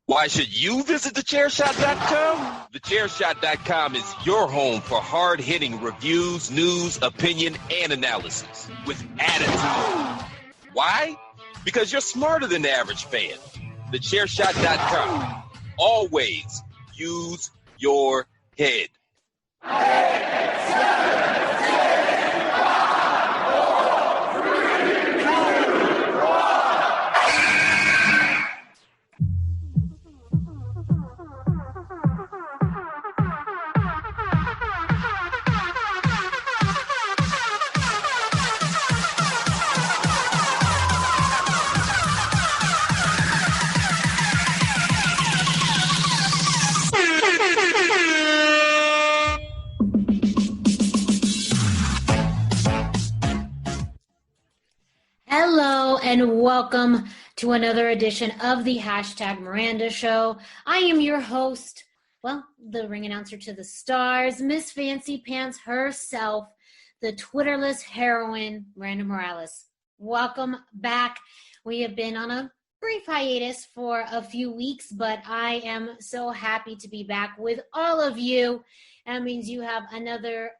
Why should you visit the Chairshot.com? The Chairshot.com is your home for hard-hitting reviews, news, opinion, and analysis with attitude. Why? Because you're smarter than the average fan. The Chairshot.com. Always use your head. 8, 7, 6, 5, 4, 3, 2, 1. Hello and welcome to another edition of the Hashtag Miranda Show. I am your host, the ring announcer to the stars, Miss Fancy Pants herself, the Twitterless heroine, Miranda Morales. Welcome back. We have been on a brief hiatus for a few weeks, but I am so happy to be back with all of you. That means you have another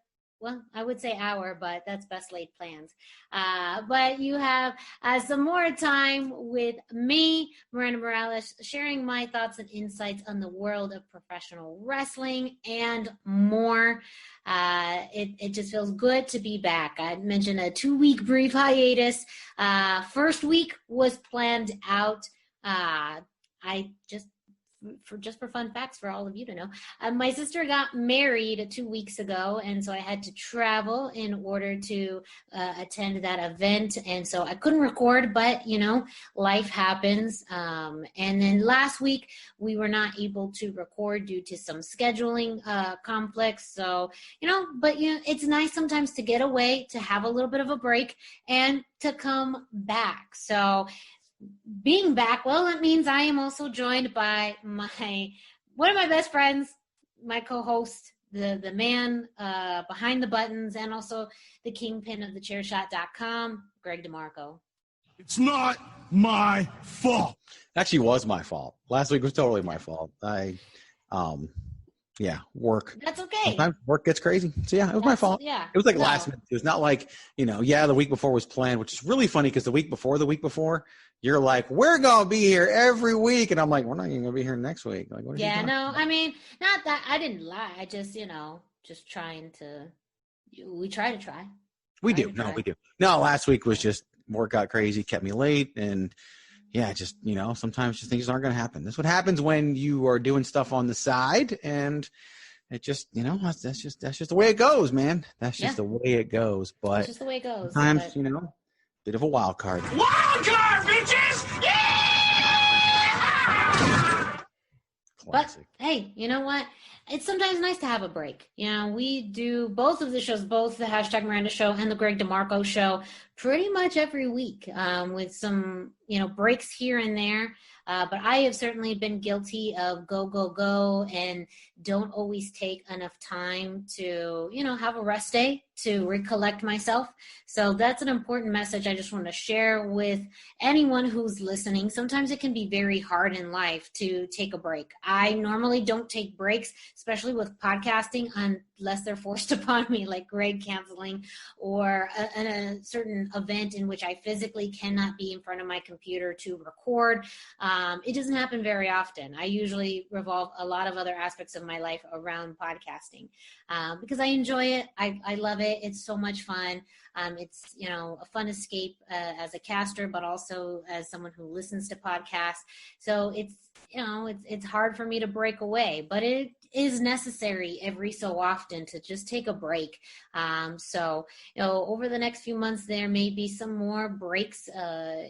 I would say hour, but that's best laid plans. But you have some more time with me, Miranda Morales, sharing my thoughts and insights on the world of professional wrestling and more. It just feels good to be back. I mentioned a 2-week brief hiatus. First week was planned out. Just for fun facts for all of you to know, my sister got married 2 weeks ago, and so I had to travel in order to attend that event, and so I couldn't record, but life happens. And then last week we were not able to record due to some scheduling conflicts. So but it's nice sometimes to get away, to have a little bit of a break, and to come back. So being back, that means I am also joined by one of my best friends, my co-host, the man behind the buttons, and also the kingpin of the Chairshot.com, Greg DeMarco. It's not my fault. Actually, was my fault. Last week was totally my fault. Work. That's okay. Sometimes work gets crazy. So it was my fault. Yeah. It was like last minute. It was not like, the week before was planned, which is really funny because the week before, you're like, we're going to be here every week. And I'm like, we're not even going to be here next week. Like, what I mean, not that I didn't lie. I just, just trying to, we try. We do. No, last week was just work got crazy, kept me late. And sometimes just things aren't going to happen. That's what happens when you are doing stuff on the side. And it just, that's just the way it goes, man. That's just the way it goes. But it's just the way it goes. Sometimes, bit of a wild card. Wild card, bitches! Yeah! Classic. But hey, you know what? It's sometimes nice to have a break. We do both of the shows, both the Hashtag Miranda Show and the Greg DeMarco Show, pretty much every week, with some, breaks here and there. But I have certainly been guilty of go, and don't always take enough time to, have a rest day to recollect myself. So that's an important message I just want to share with anyone who's listening. Sometimes it can be very hard in life to take a break. I normally don't take breaks, especially with podcasting, unless they're forced upon me, like Greg canceling or a certain event in which I physically cannot be in front of my computer to record. It doesn't happen very often. I usually revolve a lot of other aspects of my life around podcasting because I enjoy it. I love it. It's so much fun. It's, a fun escape as a caster, but also as someone who listens to podcasts. So it's hard for me to break away, but it is necessary every so often to just take a break. So over the next few months, there may be some more breaks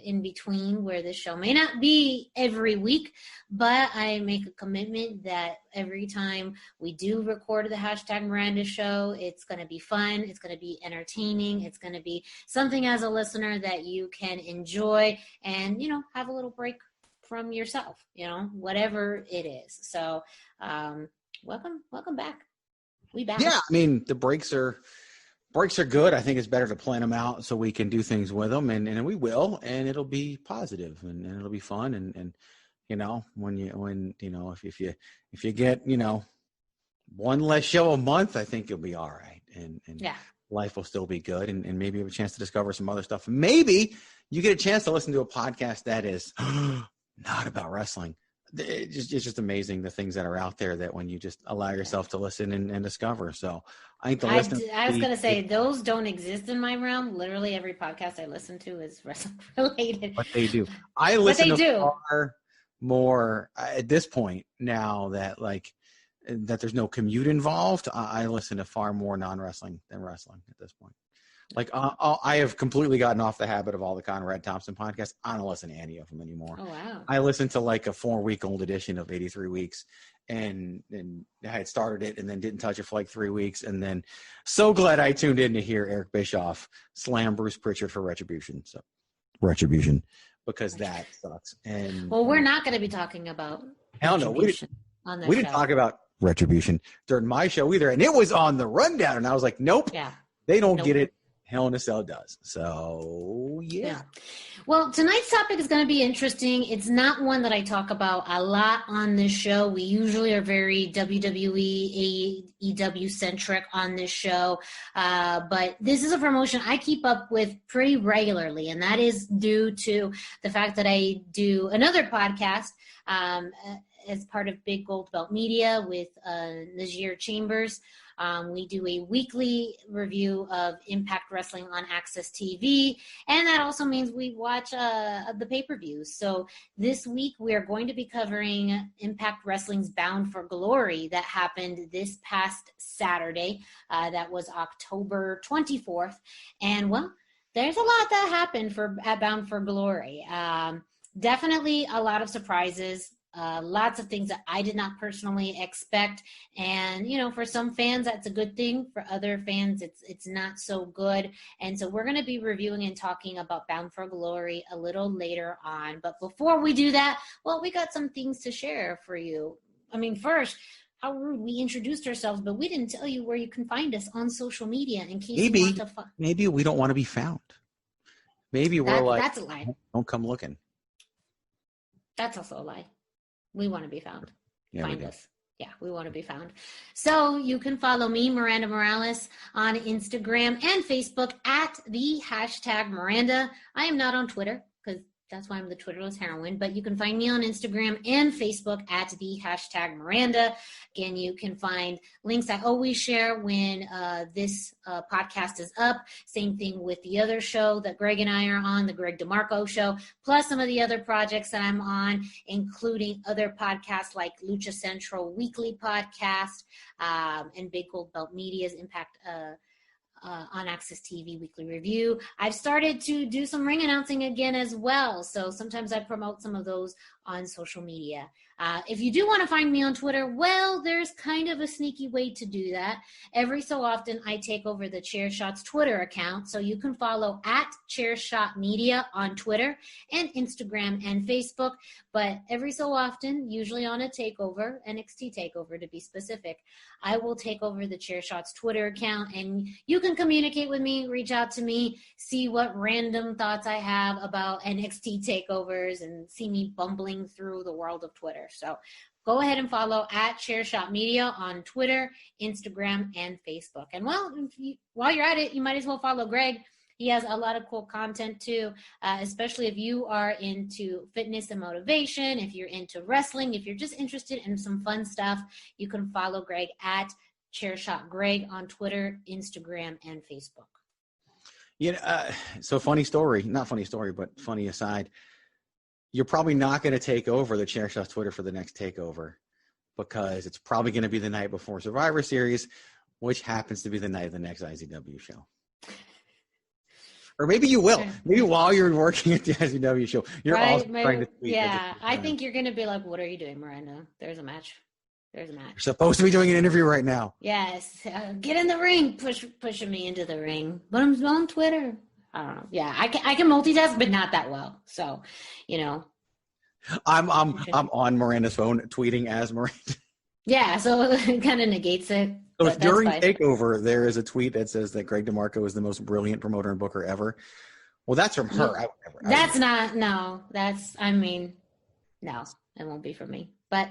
in between where this show may not be every week, but I make a commitment that every time we do record the Hashtag Miranda Show, it's going to be fun. It's going to be entertaining. It's going to be something as a listener that you can enjoy and, have a little break from yourself, whatever it is. So, welcome back. We back. Yeah. I mean, the breaks are good. I think it's better to plan them out so we can do things with them and we will, and it'll be positive and it'll be fun. And, if you get, one less show a month, I think you'll be all right. And life will still be good. And maybe you have a chance to discover some other stuff. Maybe you get a chance to listen to a podcast that is not about wrestling. It's just amazing the things that are out there that when you just allow yourself to listen and discover. So I think I was going to say, those don't exist in my realm. Literally every podcast I listen to is wrestling related. But they do. I listen to far more at this point now that that there's no commute involved. I listen to far more non-wrestling than wrestling at this point. I have completely gotten off the habit of all the Conrad Thompson podcasts. I don't listen to any of them anymore. Oh, wow. I listened to a 4-week-old edition of 83 Weeks and I had started it and then didn't touch it for 3 weeks. And then so glad I tuned in to hear Eric Bischoff slam Bruce Pritchard for Retribution. Because that sucks. And we're not going to be talking about Retribution on this show. We didn't talk about Retribution during my show either. And it was on the rundown. And I was like, nope, they don't get it. Hell in a Cell does. So, yeah. Well, tonight's topic is going to be interesting. It's not one that I talk about a lot on this show. We usually are very WWE, AEW centric on this show. But this is a promotion I keep up with pretty regularly. And that is due to the fact that I do another podcast as part of Big Gold Belt Media with Najir Chambers. We do a weekly review of Impact Wrestling on Access TV, and that also means we watch the pay-per-views. So this week we are going to be covering Impact Wrestling's Bound for Glory that happened this past Saturday. That was October 24th. And, there's a lot that happened at Bound for Glory. Definitely a lot of surprises. Lots of things that I did not personally expect. And, for some fans, that's a good thing. For other fans, it's not so good. And so we're going to be reviewing and talking about Bound for Glory a little later on. But before we do that, we got some things to share for you. I mean, first, how rude, we introduced ourselves, but we didn't tell you where you can find us on social media in case you want to maybe we don't want to be found. Maybe we're that's a lie. Don't come looking. That's also a lie. We want to be found. Yeah, Find us. Yeah, we want to be found. So you can follow me, Miranda Morales, on Instagram and Facebook at the #Miranda. I am not on Twitter because that's why I'm the Twitterless heroine, but you can find me on Instagram and Facebook at the #Miranda. Again, you can find links I always share when this podcast is up. Same thing with the other show that Greg and I are on, the Greg DeMarco show, plus some of the other projects that I'm on, including other podcasts like Lucha Central Weekly Podcast and Big Gold Belt Media's Impact on Access TV Weekly Review. I've started to do some ring announcing again as well. So sometimes I promote some of those on social media. If you do want to find me on Twitter, there's kind of a sneaky way to do that. Every so often, I take over the Chairshot's Twitter account, so you can follow at Chairshot Media on Twitter and Instagram and Facebook. But every so often, usually on a takeover, NXT takeover to be specific, I will take over the Chairshot's Twitter account, and you can communicate with me, reach out to me, see what random thoughts I have about NXT takeovers, and see me bumbling through the world of Twitter. So go ahead and follow at Chairshot Media on Twitter, Instagram, and Facebook. And while you're at it, you might as well follow Greg. He has a lot of cool content too, especially if you are into fitness and motivation, if you're into wrestling, if you're just interested in some fun stuff, you can follow Greg at Chairshot Greg on Twitter, Instagram, and Facebook. So funny story, not funny story, but funny aside. You're probably not going to take over the Chairshot's Twitter for the next takeover because it's probably going to be the night before Survivor Series, which happens to be the night of the next IZW show. Or maybe you will. Maybe while you're working at the IZW show, you're also trying to tweet. Yeah, I think you're going to be like, what are you doing, Miranda? There's a match. You're supposed to be doing an interview right now. Yes. Get in the ring. Pushing me into the ring. But I'm on Twitter. I don't know. Yeah, I can multitask, but not that well. So, I'm on Miranda's phone tweeting as Miranda. Yeah, so it kind of negates it. So if during Takeover there is a tweet that says that Greg DeMarco is the most brilliant promoter and booker ever, well, that's from her. No. it won't be for me. But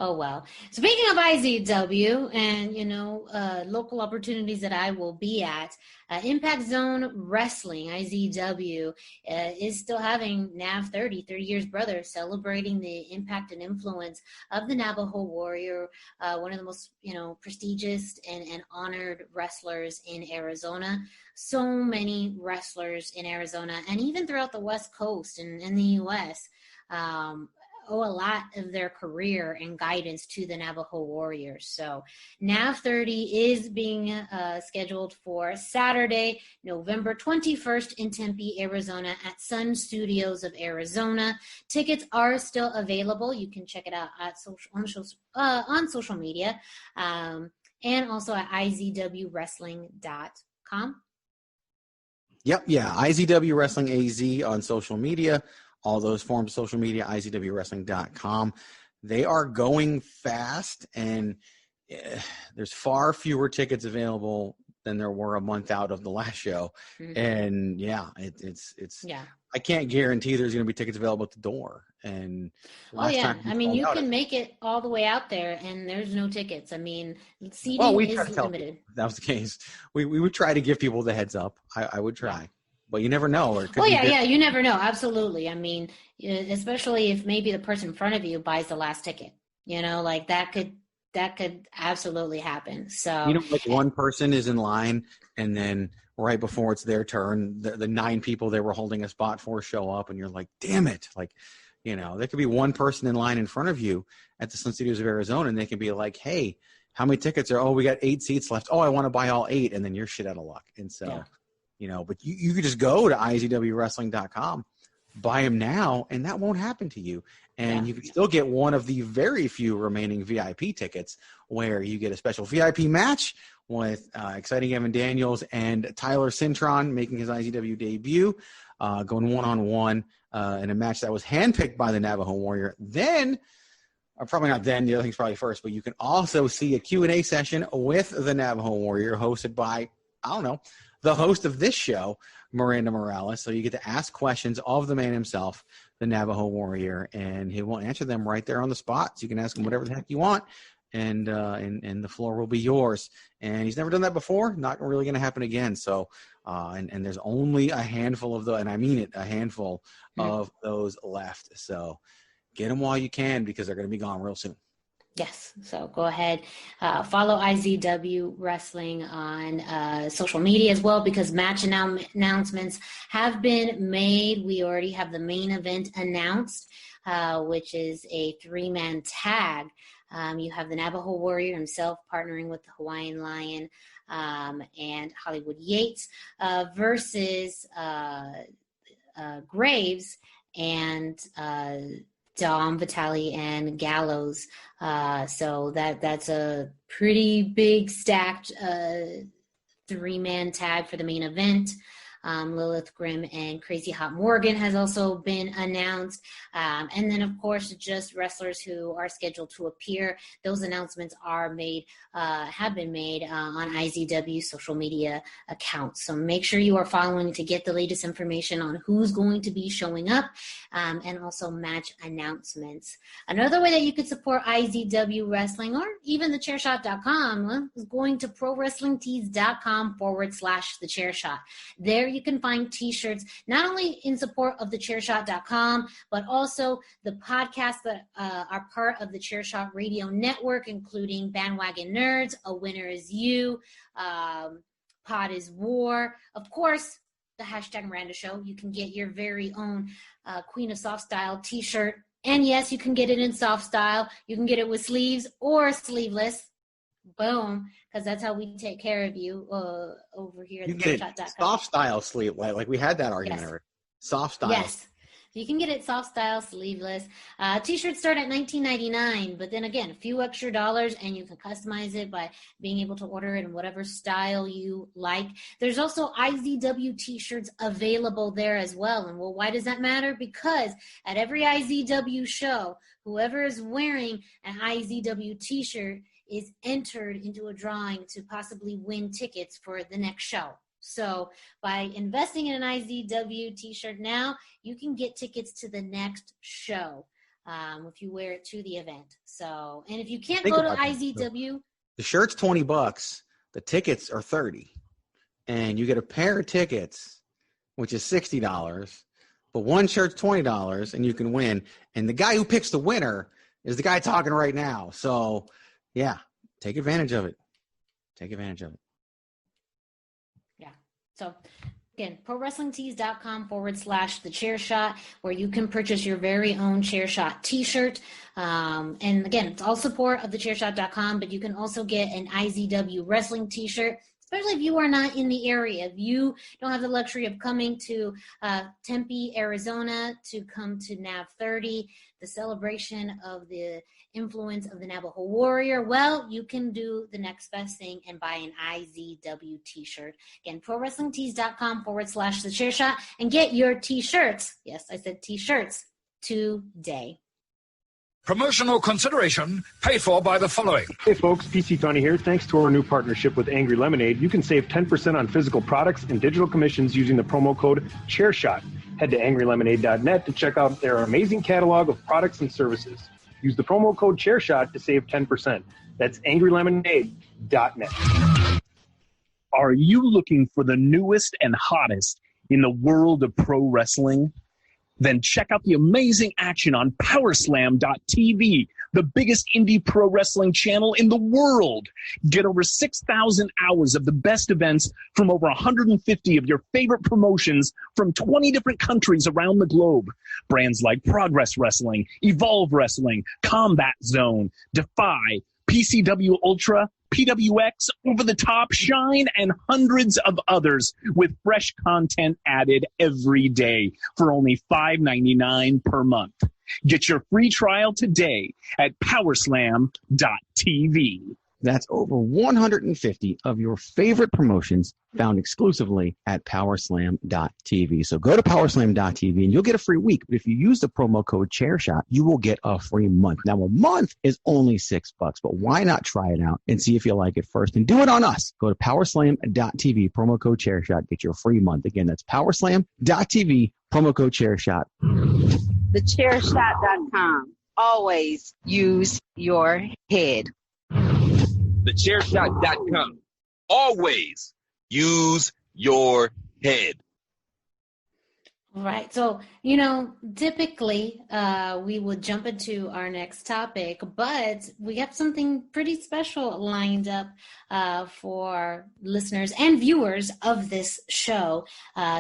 oh well. Speaking of IZW and local opportunities that I will be at, Impact Zone Wrestling (IZW) is still having NAV30, 30 Years Brother, celebrating the impact and influence of the Navajo Warrior, one of the most prestigious and honored wrestlers in Arizona. So many wrestlers in Arizona and even throughout the West Coast and in the U.S. Owe a lot of their career and guidance to the Navajo Warriors. So NAV30 is being scheduled for Saturday, November 21st in Tempe, Arizona at Sun Studios of Arizona. Tickets are still available. You can check it out at on social media and also at IZWWrestling.com. Yep, yeah, IZW Wrestling AZ on social media. All those forms of social media, IZWWrestling.com. They are going fast, and there's far fewer tickets available than there were a month out of the last show. Mm-hmm. And yeah, it's I can't guarantee there's going to be tickets available at the door. And time I mean, you can make it all the way out there, and there's no tickets. I mean, seating is limited. If that was the case. We would try to give people the heads up. I would try. Yeah. But you never know. You never know. Absolutely. I mean, especially if maybe the person in front of you buys the last ticket, that could absolutely happen. So, one person is in line and then right before it's their turn, the 9 people they were holding a spot for show up and you're like, damn it. There could be one person in line in front of you at the Sun Studios of Arizona and they can be like, hey, how many tickets are, we got 8 seats left. Oh, I want to buy all 8. And then you're shit out of luck. And so, but you could just go to IZWWrestling.com, buy them now, and that won't happen to you. And you can still get one of the very few remaining VIP tickets where you get a special VIP match with exciting Evan Daniels and Tyler Cintron making his IZW debut, going one-on-one in a match that was handpicked by the Navajo Warrior. Then, or probably not then, the other thing's probably first, but you can also see a Q&A session with the Navajo Warrior hosted by, the host of this show, Miranda Morales. So you get to ask questions of the man himself, the Navajo Warrior, and he will answer them right there on the spot. So you can ask him whatever the heck you want, and the floor will be yours. And he's never done that before. Not really going to happen again. So, and there's only a handful of and I mean it, a handful of those left. So get them while you can because they're going to be gone real soon. Yes. So go ahead, follow IZW Wrestling on social media as well because match announcements have been made. We already have the main event announced, which is a 3-man tag. You have the Navajo Warrior himself partnering with the Hawaiian Lion and Hollywood Yates versus Graves and Dom, Vitali, and Gallows. So that's a pretty big stacked 3-man tag for the main event. Lilith Grimm and Crazy Hot Morgan has also been announced. And then, of course, just wrestlers who are scheduled to appear. Those announcements are made, have been made on IZW social media accounts. So make sure you are following to get the latest information on who's going to be showing up and also match announcements. Another way that you could support IZW Wrestling or even the Chairshot.com is going to ProWrestlingTees.com/thechairshot. There you can find t-shirts not only in support of the Chairshot.com, but also the podcasts that are part of the Chairshot Radio Network, including Bandwagon Nerds, A Winner Is You, Pod is War, of course, the #Miranda Show. You can get your very own Queen of Soft Style t-shirt. And yes, you can get it in soft style. You can get it with sleeves or sleeveless. Boom, because that's how we take care of you over here at the Chairshot.com. Soft style sleeve, like we had that argument already. Soft style. Yes. You can get it soft style, sleeveless. T-shirts start at $19.99, but then again, a few extra dollars, and you can customize it by being able to order it in whatever style you like. There's also IZW T-shirts available there as well. And well, why does that matter? Because at every IZW show, whoever is wearing an IZW T-shirt is entered into a drawing to possibly win tickets for the next show. So by investing in an IZW t-shirt now, you can get tickets to the next show. if you wear it to the event. So, and if you can't Think go to about that. IZW, The shirt's $20. The tickets are $30, and you get a pair of tickets, which is $60. But one shirt's $20, and you can win. And the guy who picks the winner is the guy talking right now. So, yeah, take advantage of it. Take advantage of it. yeah. So, again, ProWrestlingTees.com/The Chairshot, where you can purchase your very own Chairshot t-shirt. And again, it's all support of the Chairshot.com, but you can also get an IZW wrestling t-shirt, especially if you are not in the area. If you don't have the luxury of coming to Tempe, Arizona, to come to NAV30, the celebration of the influence of the Navajo warrior, well, you can do the next best thing and buy an IZW t-shirt. Again, ProWrestlingTees.com/The Chairshot, and get your t-shirts. Yes, I said t-shirts today. Promotional consideration paid for by the following. Hey folks, PC Tony here. Thanks to our new partnership with Angry Lemonade, you can save 10% on physical products and digital commissions using the promo code Chairshot. Head to angrylemonade.net to check out their amazing catalog of products and services. Use the promo code Chairshot to save 10%. That's angrylemonade.net. Are you looking for the newest and hottest in the world of pro wrestling? Then check out the amazing action on Powerslam.tv, the biggest indie pro wrestling channel in the world. Get over 6,000 hours of the best events from over 150 of your favorite promotions from 20 different countries around the globe. Brands like Progress Wrestling, Evolve Wrestling, Combat Zone, Defy, PCW Ultra, PWX, Over the Top, Shine, and hundreds of others with fresh content added every day for only $5.99 per month. Get your free trial today at Powerslam.tv. That's over 150 of your favorite promotions found exclusively at Powerslam.tv. So go to Powerslam.tv and you'll get a free week. But if you use the promo code Chairshot, you will get a free month. Now, a month is only $6, but why not try it out and see if you like it first? And do it on us. Go to Powerslam.tv, promo code Chairshot, get your free month. Again, that's Powerslam.tv, promo code Chairshot. The Chairshot.com. Always use your head. The Chairshot.com. Always use your head. Right. So, typically we would jump into our next topic, but we have something pretty special lined up for listeners and viewers of this show.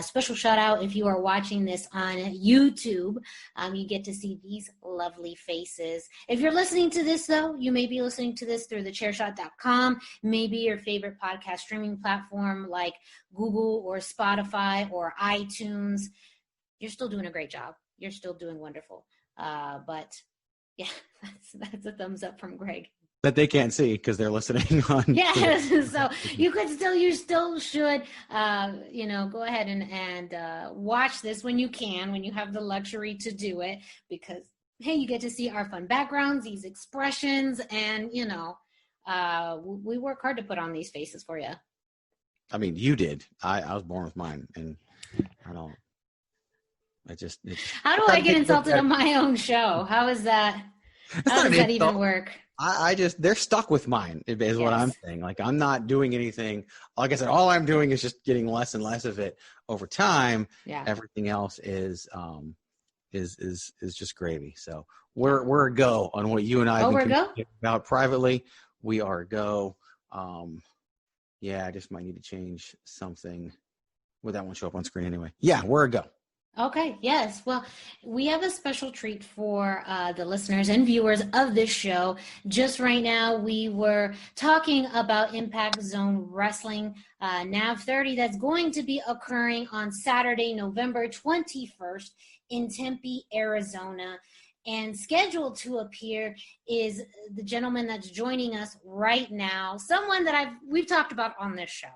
Special shout out if you are watching this on YouTube. You get to see these lovely faces. If you're listening to this, though, you may be listening to this through the Chairshot.com, maybe your favorite podcast streaming platform like Google or Spotify or iTunes. You're still doing a great job. You're still doing wonderful. But yeah, that's a thumbs up from Greg. That they can't see because they're listening on. Yes, so you still should, go ahead and watch this when you can, when you have the luxury to do it, because hey, you get to see our fun backgrounds, these expressions, and we work hard to put on these faces for you. I mean, you did. I was born with mine, and I don't. How do I get insulted on my own show? How is that? How does that even work? They're stuck with mine, is what I'm saying. Like, I'm not doing anything. Like I said, all I'm doing is just getting less and less of it over time. Yeah. Everything else is just gravy. So we're a go on what you and I have been talking about privately. We are a go. I just might need to change something. Well, that won't show up on screen anyway. Yeah, we're a go. Okay, yes. Well, we have a special treat for the listeners and viewers of this show. Just right now, we were talking about Impact Zone Wrestling NAV30 that's going to be occurring on Saturday, November 21st in Tempe, Arizona. And scheduled to appear is the gentleman that's joining us right now, someone that we've talked about on this show.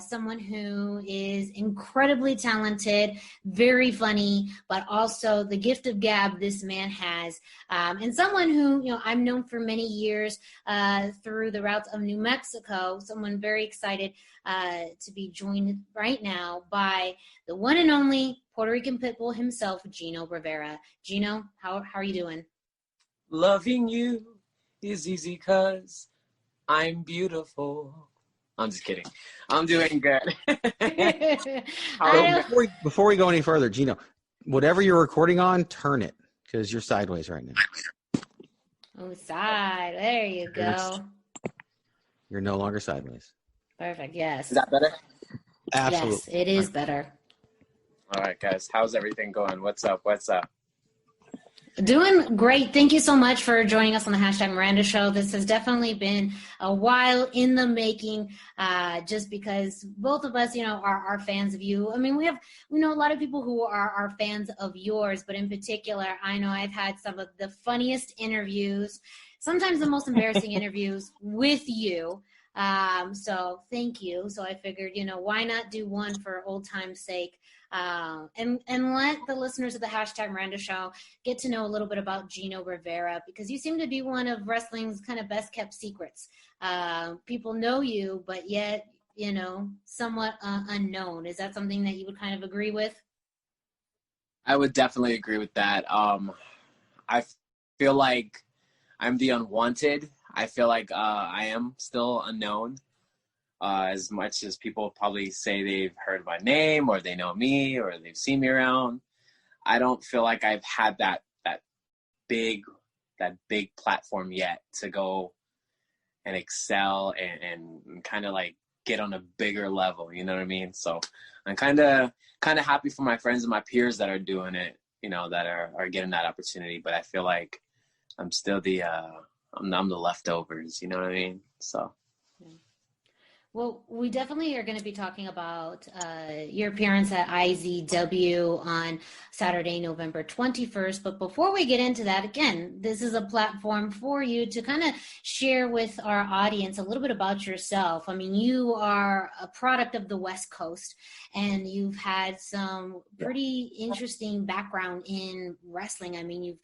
Someone who is incredibly talented, very funny, but also the gift of gab this man has. And someone who, I've known for many years through the routes of New Mexico, someone very excited to be joined right now by the one and only Puerto Rican Pitbull himself, Gino Rivera. Gino, how are you doing? Loving you is easy 'cause I'm beautiful. I'm just kidding. I'm doing good. Before we go any further, Gino, whatever you're recording on, turn it because you're sideways right now. Oh, side. There you go. You're no longer sideways. Perfect. Yes. Is that better? Absolutely. Yes, it is better. All right, guys. How's everything going? What's up? Doing great. Thank you so much for joining us on the #Miranda Show. This has definitely been a while in the making, just because both of us, are fans of you. I mean, we know a lot of people who are fans of yours, but in particular, I know I've had some of the funniest interviews, sometimes the most embarrassing interviews with you. So thank you. So I figured, why not do one for old time's sake? And let the listeners of the #Miranda Show get to know a little bit about Gino Rivera, because you seem to be one of wrestling's kind of best kept secrets. People know you, but yet, somewhat unknown. Is that something that you would kind of agree with? I would definitely agree with that. I feel like I'm the unwanted. I feel like I am still unknown. As much as people probably say they've heard my name or they know me or they've seen me around, I don't feel like I've had that big platform yet to go and excel and kind of like get on a bigger level. You know what I mean? So I'm kind of happy for my friends and my peers that are doing it, that are getting that opportunity. But I feel like I'm still I'm the leftovers. You know what I mean? So. Well, we definitely are going to be talking about your appearance at IZW on Saturday, November 21st. But before we get into that, again, this is a platform for you to kind of share with our audience a little bit about yourself. I mean, you are a product of the West Coast, and you've had some pretty interesting background in wrestling. I mean, you've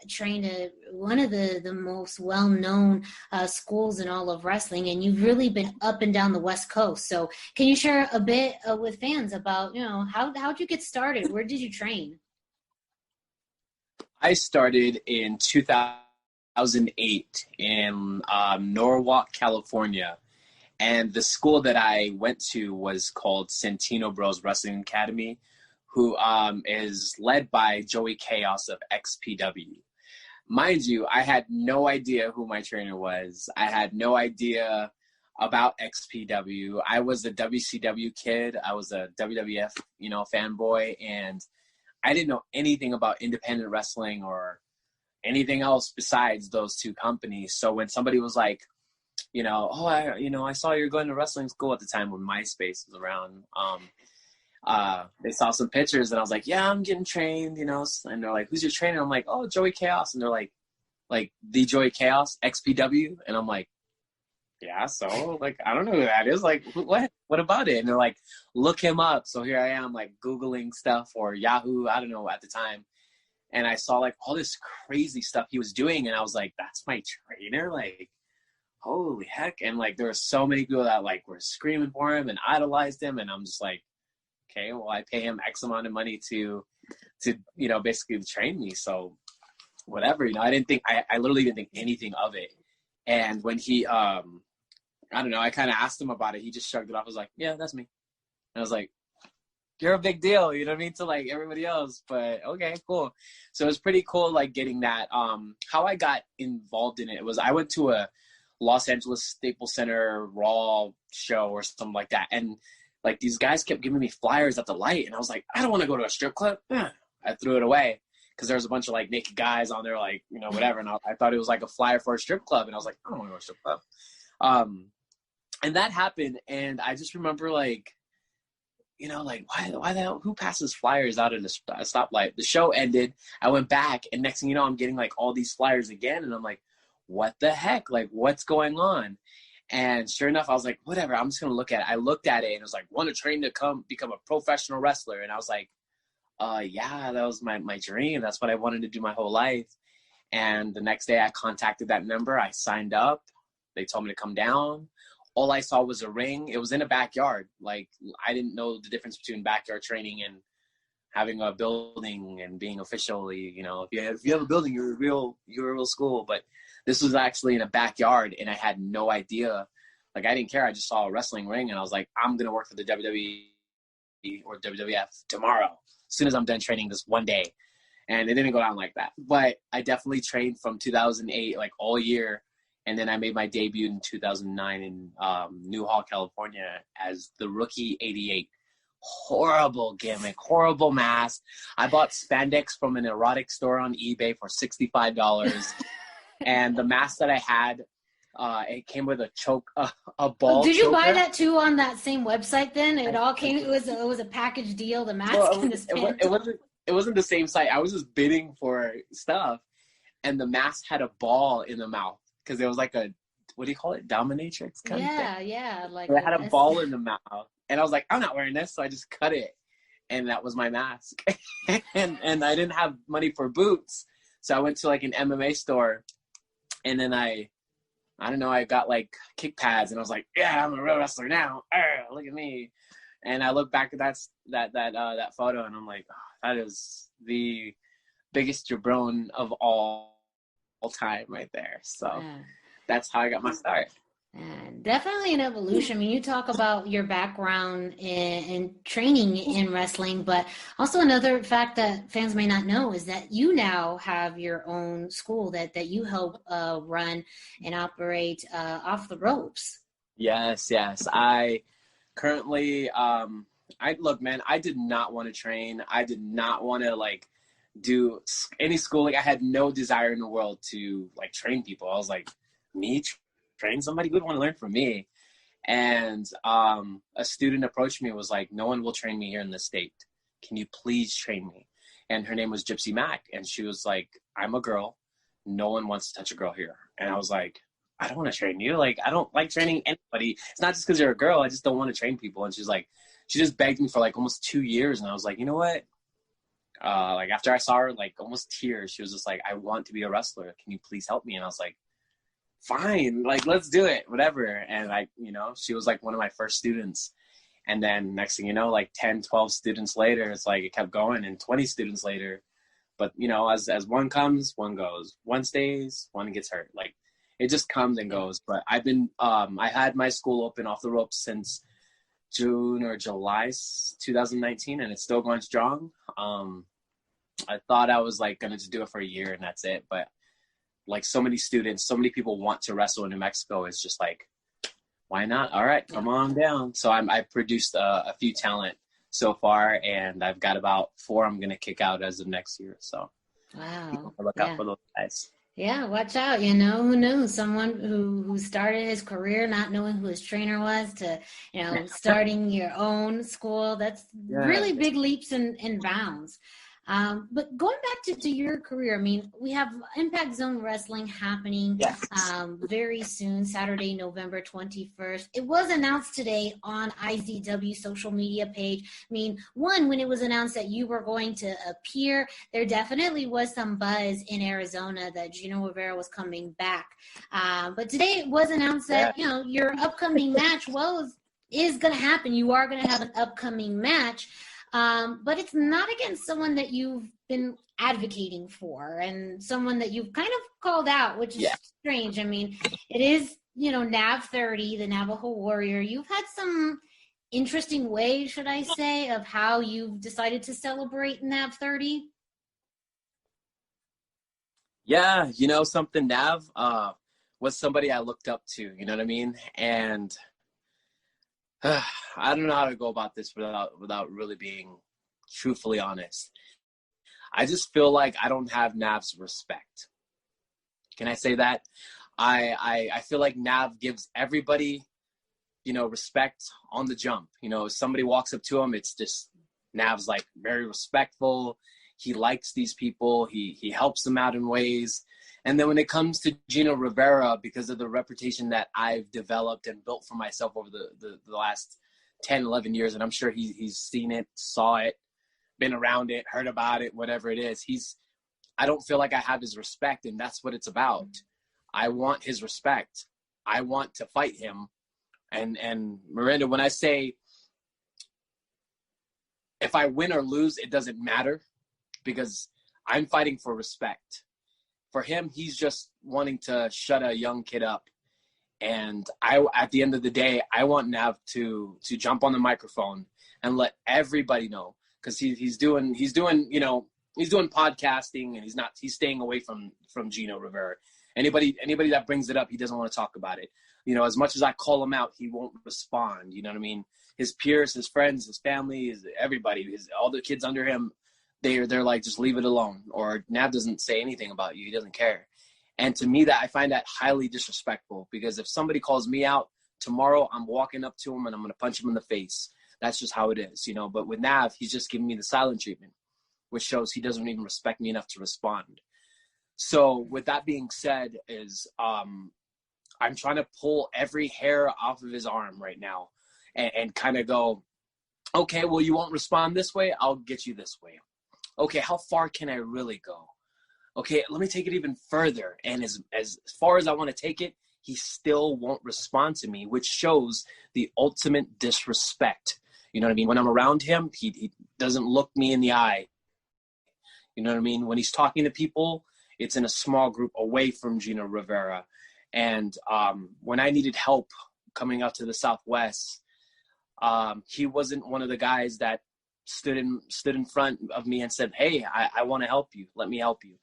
trained at one of the most well-known schools in all of wrestling, and you've really been up and down the West Coast. So can you share a bit with fans about, how'd you get started? Where did you train? I started in 2008 in Norwalk, California. And the school that I went to was called Santino Bros Wrestling Academy, who is led by Joey Chaos of XPW. Mind you, I had no idea who my trainer was. I had no idea about XPW. I was a WCW kid. I was a WWF, fanboy, and I didn't know anything about independent wrestling or anything else besides those two companies. So when somebody was like, I saw you're going to wrestling school at the time when MySpace was around. They saw some pictures and I was like, yeah, I'm getting trained, and they're like, who's your trainer? I'm like, oh, Joey Chaos. And they're like the Joey Chaos, XPW. And I'm like, yeah, so I don't know who that is. Like, what about it? And they're like, look him up. So here I am, like Googling stuff or Yahoo, I don't know at the time. And I saw like all this crazy stuff he was doing. And I was like, that's my trainer? Like, holy heck. And like, there were so many people that like were screaming for him and idolized him. And I'm just like, okay, well, I pay him X amount of money to basically train me. So whatever, I literally didn't think anything of it. And when he, I don't know, I kind of asked him about it. He just shrugged it off. I was like, yeah, that's me. And I was like, you're a big deal, you know what I mean, to like everybody else, but okay, cool. So it was pretty cool, like getting that. How I got involved in it was I went to a Los Angeles Staples Center Raw show or something like that. And like these guys kept giving me flyers at the light. And I was like, I don't want to go to a strip club. I threw it away because there was a bunch of like naked guys on there, like, whatever. And I thought it was like a flyer for a strip club. And I was like, I don't want to go to a strip club. And that happened. And I just remember like, why the hell, who passes flyers out at a stoplight? The show ended. I went back, and next thing you know, I'm getting like all these flyers again. And I'm like, what the heck? Like, what's going on? And sure enough, I was like, whatever, I'm just going to look at it. I looked at it, and it was like, want to train to become a professional wrestler. And I was like, yeah, that was my dream. That's what I wanted to do my whole life. And the next day I contacted that number. I signed up. They told me to come down. All I saw was a ring. It was in a backyard. Like, I didn't know the difference between backyard training and having a building and being officially, you know, if you have a building, you're a real school. But this was actually in a backyard, and I had no idea. Like, I didn't care. I just saw a wrestling ring, and I was like, I'm going to work for the WWE or WWF tomorrow, as soon as I'm done training this one day. And it didn't go down like that. But I definitely trained from 2008, like all year. And then I made my debut in 2009 in Newhall, California as the Rookie 88. Horrible gimmick, horrible mask. I bought spandex from an erotic store on eBay for $65. And the mask that I had, it came with a choke, a ball. Did you choker. buy that too on that same website? Then it all came. It was a package deal. The mask and the spandex. It wasn't the same site. I was just bidding for stuff, and the mask had a ball in the mouth because it was like a, what do you call it, dominatrix kind of thing. Yeah. Like so it had a ball in the mouth, and I was like, I'm not wearing this, so I just cut it, and that was my mask. and I didn't have money for boots, so I went to like an MMA store, and then I don't know, I got like kick pads, and I was like, yeah, I'm a real wrestler now. Look at me. And I look back at that photo, and I'm like, oh, that is the biggest jabron of all time right there. So that's how I got my start. Definitely an evolution. I mean, you talk about your background in training in wrestling, but also another fact that fans may not know is that you now have your own school that you help run and operate off the ropes. Yes. I currently, look, man, I did not want to train. I did not want to like do any schooling. I had no desire in the world to like train people. I was like, me train somebody? Who would want to learn from me? And a student approached me and was like, no one will train me here in the state. Can you please train me? And her name was Gypsy Mac. And she was like, I'm a girl. No one wants to touch a girl here. And I was like, I don't want to train you. Like, I don't like training anybody. It's not just because you're a girl. I just don't want to train people. And she's like, she just begged me for like almost 2 years. And I was like, you know what? Like after I saw her, like almost tears, she was just like, I want to be a wrestler. Can you please help me? And I was like, fine, like, let's do it, whatever. And she was like one of my first students. And then next thing you know, like 10, 12 students later, it's like it kept going, and 20 students later. But, as one comes, one goes. One stays, one gets hurt. Like, it just comes and goes. But I've been, I had my school open off the ropes since June or July 2019, and it's still going strong. I thought I was like going to just do it for a year and that's it. But like so many students, so many people want to wrestle in New Mexico. It's just like, why not? All right, come on down. So I produced a few talent so far, and I've got about 4 I'm going to kick out as of next year. So look out for those guys. Yeah, watch out. Who knew? Someone who started his career not knowing who his trainer was to, starting your own school. That's really big leaps and bounds. But going back to your career, I mean, we have Impact Zone Wrestling happening very soon, Saturday, November 21st. It was announced today on IZW social media page. I mean, when it was announced that you were going to appear, there definitely was some buzz in Arizona that Gino Rivera was coming back. But today it was announced that, your upcoming match, is going to happen. You are going to have an upcoming match. But it's not against someone that you've been advocating for and someone that you've kind of called out, which is strange. I mean, it is, NAV30, the Navajo Warrior. You've had some interesting ways, should I say, of how you've decided to celebrate NAV30. Yeah, something, Nav was somebody I looked up to, you know what I mean? And I don't know how to go about this without really being truthfully honest. I just feel like I don't have Nav's respect. Can I say that? I feel like Nav gives everybody, respect on the jump. If somebody walks up to him, it's just Nav's like very respectful. He likes these people. He helps them out in ways. And then when it comes to Gino Rivera, because of the reputation that I've developed and built for myself over the last 10, 11 years, and I'm sure he's seen it, saw it, been around it, heard about it, whatever it is, I don't feel like I have his respect, and that's what it's about. I want his respect. I want to fight him. And Miranda, when I say if I win or lose, it doesn't matter because I'm fighting for respect. For him, he's just wanting to shut a young kid up. And at the end of the day, I want Nav to jump on the microphone and let everybody know, because he's doing podcasting, and he's staying away from Gino Rivera. Anybody that brings it up, he doesn't want to talk about it. As much as I call him out, he won't respond. You know what I mean? His peers, his friends, his family, everybody, all the kids under him, they're like, just leave it alone. Or Nav doesn't say anything about you. He doesn't care. And to me, I find that highly disrespectful, because if somebody calls me out tomorrow, I'm walking up to him and I'm going to punch him in the face. That's just how it is, But with Nav, he's just giving me the silent treatment, which shows he doesn't even respect me enough to respond. So with that being said, I'm trying to pull every hair off of his arm right now and kind of go, okay, well, you won't respond this way. I'll get you this way. Okay, how far can I really go? Okay, let me take it even further. And as far as I want to take it, he still won't respond to me, which shows the ultimate disrespect. You know what I mean? When I'm around him, he doesn't look me in the eye. You know what I mean? When he's talking to people, it's in a small group away from Gino Rivera. And when I needed help coming out to the Southwest, he wasn't one of the guys that stood in front of me and said, hey, I want to help you. Let me help you.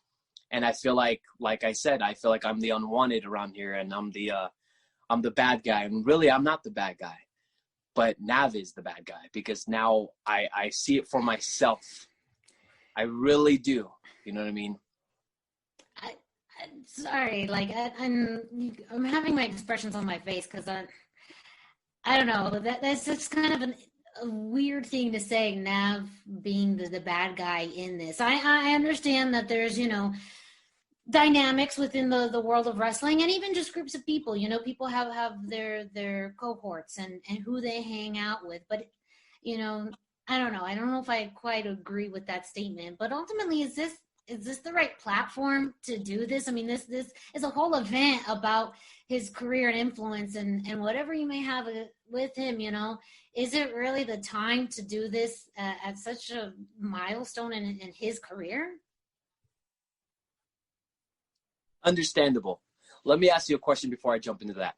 And I feel like I said, I feel like I'm the unwanted around here, and I'm the bad guy. And really, I'm not the bad guy, but Nav is the bad guy, because now I see it for myself. I really do. You know what I mean? Sorry, I'm having my expressions on my face because I don't know. That's just kind of a weird thing to say, Nav being the bad guy in this. I understand that there's, dynamics within the world of wrestling, and even just groups of people. People have their cohorts and who they hang out with. But, I don't know. I don't know if I quite agree with that statement. But ultimately, is this the right platform to do this? I mean, this is a whole event about his career and influence and whatever you may have with him, Is it really the time to do this at such a milestone in his career? Understandable. Let me ask you a question before I jump into that.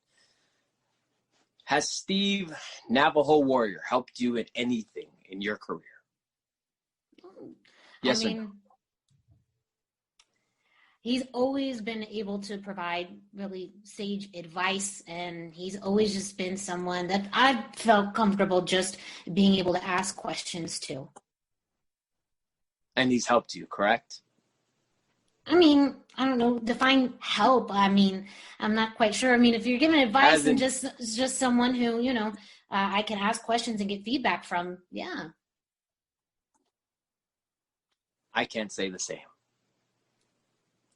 Has Steve Navajo Warrior helped you in anything in your career? Yes or no? He's always been able to provide really sage advice, and he's always just been someone that I felt comfortable just being able to ask questions to. And he's helped you, correct? I mean, I don't know, define help. I mean, I'm not quite sure. I mean, if you're giving advice and just someone who, I can ask questions and get feedback from, yeah. I can't say the same.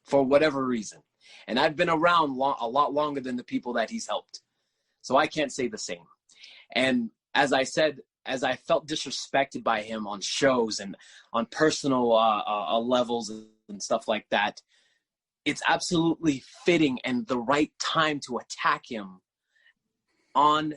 For whatever reason. And I've been around a lot longer than the people that he's helped. So I can't say the same. And as I said, as I felt disrespected by him on shows and on personal levels and stuff like that, it's absolutely fitting and the right time to attack him on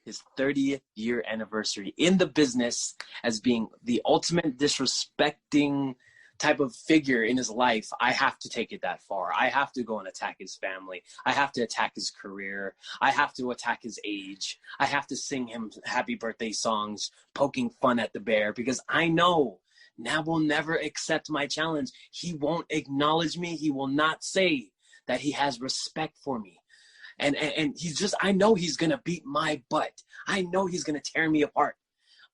his 30th year anniversary in the business as being the ultimate disrespecting type of figure in his life. I have to take it that far. I have to go and attack his family. I have to attack his career. I have to attack his age. I have to sing him happy birthday songs, poking fun at the bear, because I know Nav will never accept my challenge. He won't acknowledge me. He will not say that he has respect for me. And he's just, I know he's going to beat my butt. I know he's going to tear me apart.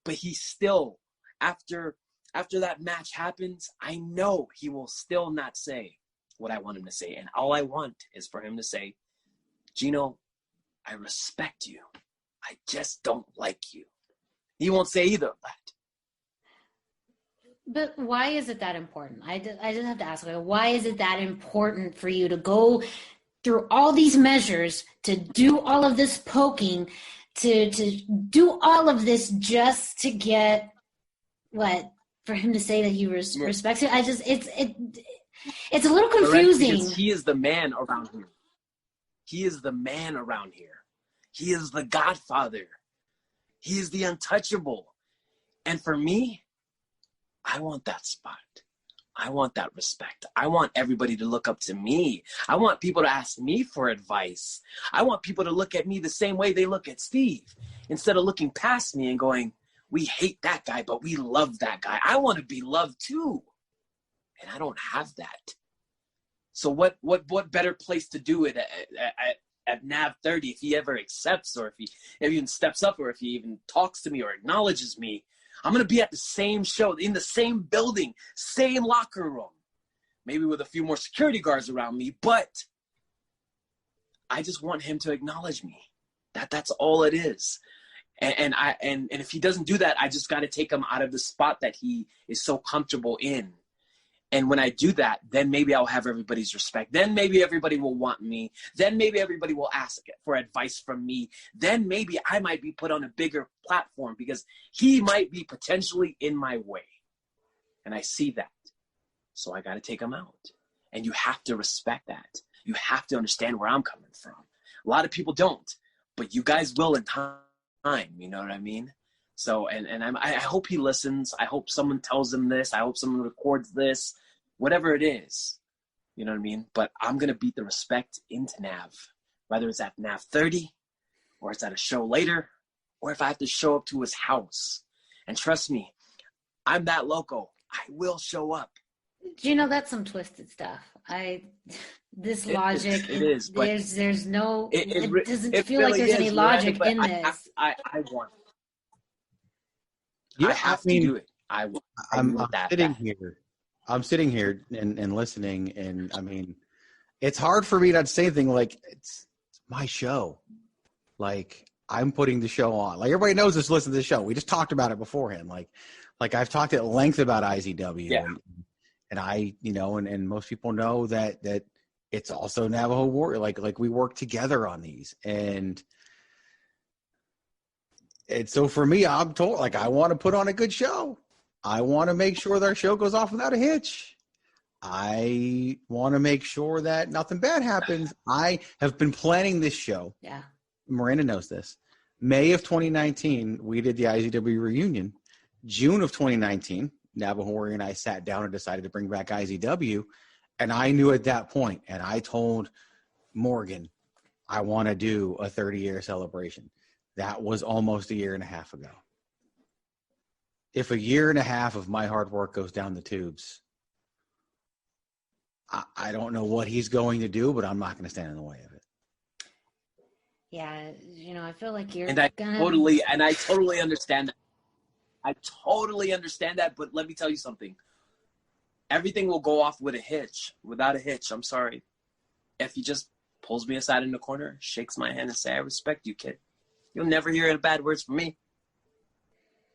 But he still, after that match happens, I know he will still not say what I want him to say. And all I want is for him to say, Gino, I respect you. I just don't like you. He won't say either of that. But why is it that important? I just have to ask, why is it that important for you to go through all these measures, to do all of this poking, to do all of this just to get what? For him to say that he respects it? It's a little confusing. Because he is the man around here. He is the man around here. He is the godfather. He is the untouchable. And for me, I want that spot. I want that respect. I want everybody to look up to me. I want people to ask me for advice. I want people to look at me the same way they look at Steve, instead of looking past me and going, we hate that guy, but we love that guy. I want to be loved too. And I don't have that. So what better place to do it at NAV30 if he ever accepts, or if he even steps up, or if he even talks to me or acknowledges me. I'm going to be at the same show, in the same building, same locker room, maybe with a few more security guards around me, but I just want him to acknowledge me. That's all it is. And if he doesn't do that, I just got to take him out of the spot that he is so comfortable in. And when I do that, then maybe I'll have everybody's respect. Then maybe everybody will want me. Then maybe everybody will ask for advice from me. Then maybe I might be put on a bigger platform because he might be potentially in my way. And I see that. So I got to take him out. And you have to respect that. You have to understand where I'm coming from. A lot of people don't, but you guys will in time. You know what I mean? So, I hope he listens. I hope someone tells him this. I hope someone records this. Whatever it is, you know what I mean? But I'm going to beat the respect into NAV, whether it's at NAV30 or it's at a show later, or if I have to show up to his house. And trust me, I'm that loco. I will show up. Gino, that's some twisted stuff. This logic, it is, but there's no, it doesn't it feel really like there's is, any logic Miranda, in this. I want it. Yeah, I have to do it. I'm sitting here and listening, and I mean, it's hard for me not to say anything. Like, it's my show. Like, I'm putting the show on. Like, everybody knows this. Listen to the show. We just talked about it beforehand. Like I've talked at length about IZW, yeah. and I, and most people know that it's also Navajo Warrior. Like we work together on these, and so for me, I'm told, like, I want to put on a good show. I want to make sure that our show goes off without a hitch. I want to make sure that nothing bad happens. I have been planning this show. Yeah. Miranda knows this. May of 2019, we did the IZW reunion. June of 2019, Navajo Warrior and I sat down and decided to bring back IZW. And I knew at that point, and I told Morgan, I want to do a 30-year celebration. That was almost a year and a half ago. If a year and a half of my hard work goes down the tubes, I don't know what he's going to do, but I'm not going to stand in the way of it. Yeah, I feel like you're I totally understand that. I totally understand that, but let me tell you something. Everything will go off with a hitch. Without a hitch, I'm sorry. If he just pulls me aside in the corner, shakes my hand and say, I respect you, kid. You'll never hear any bad words from me.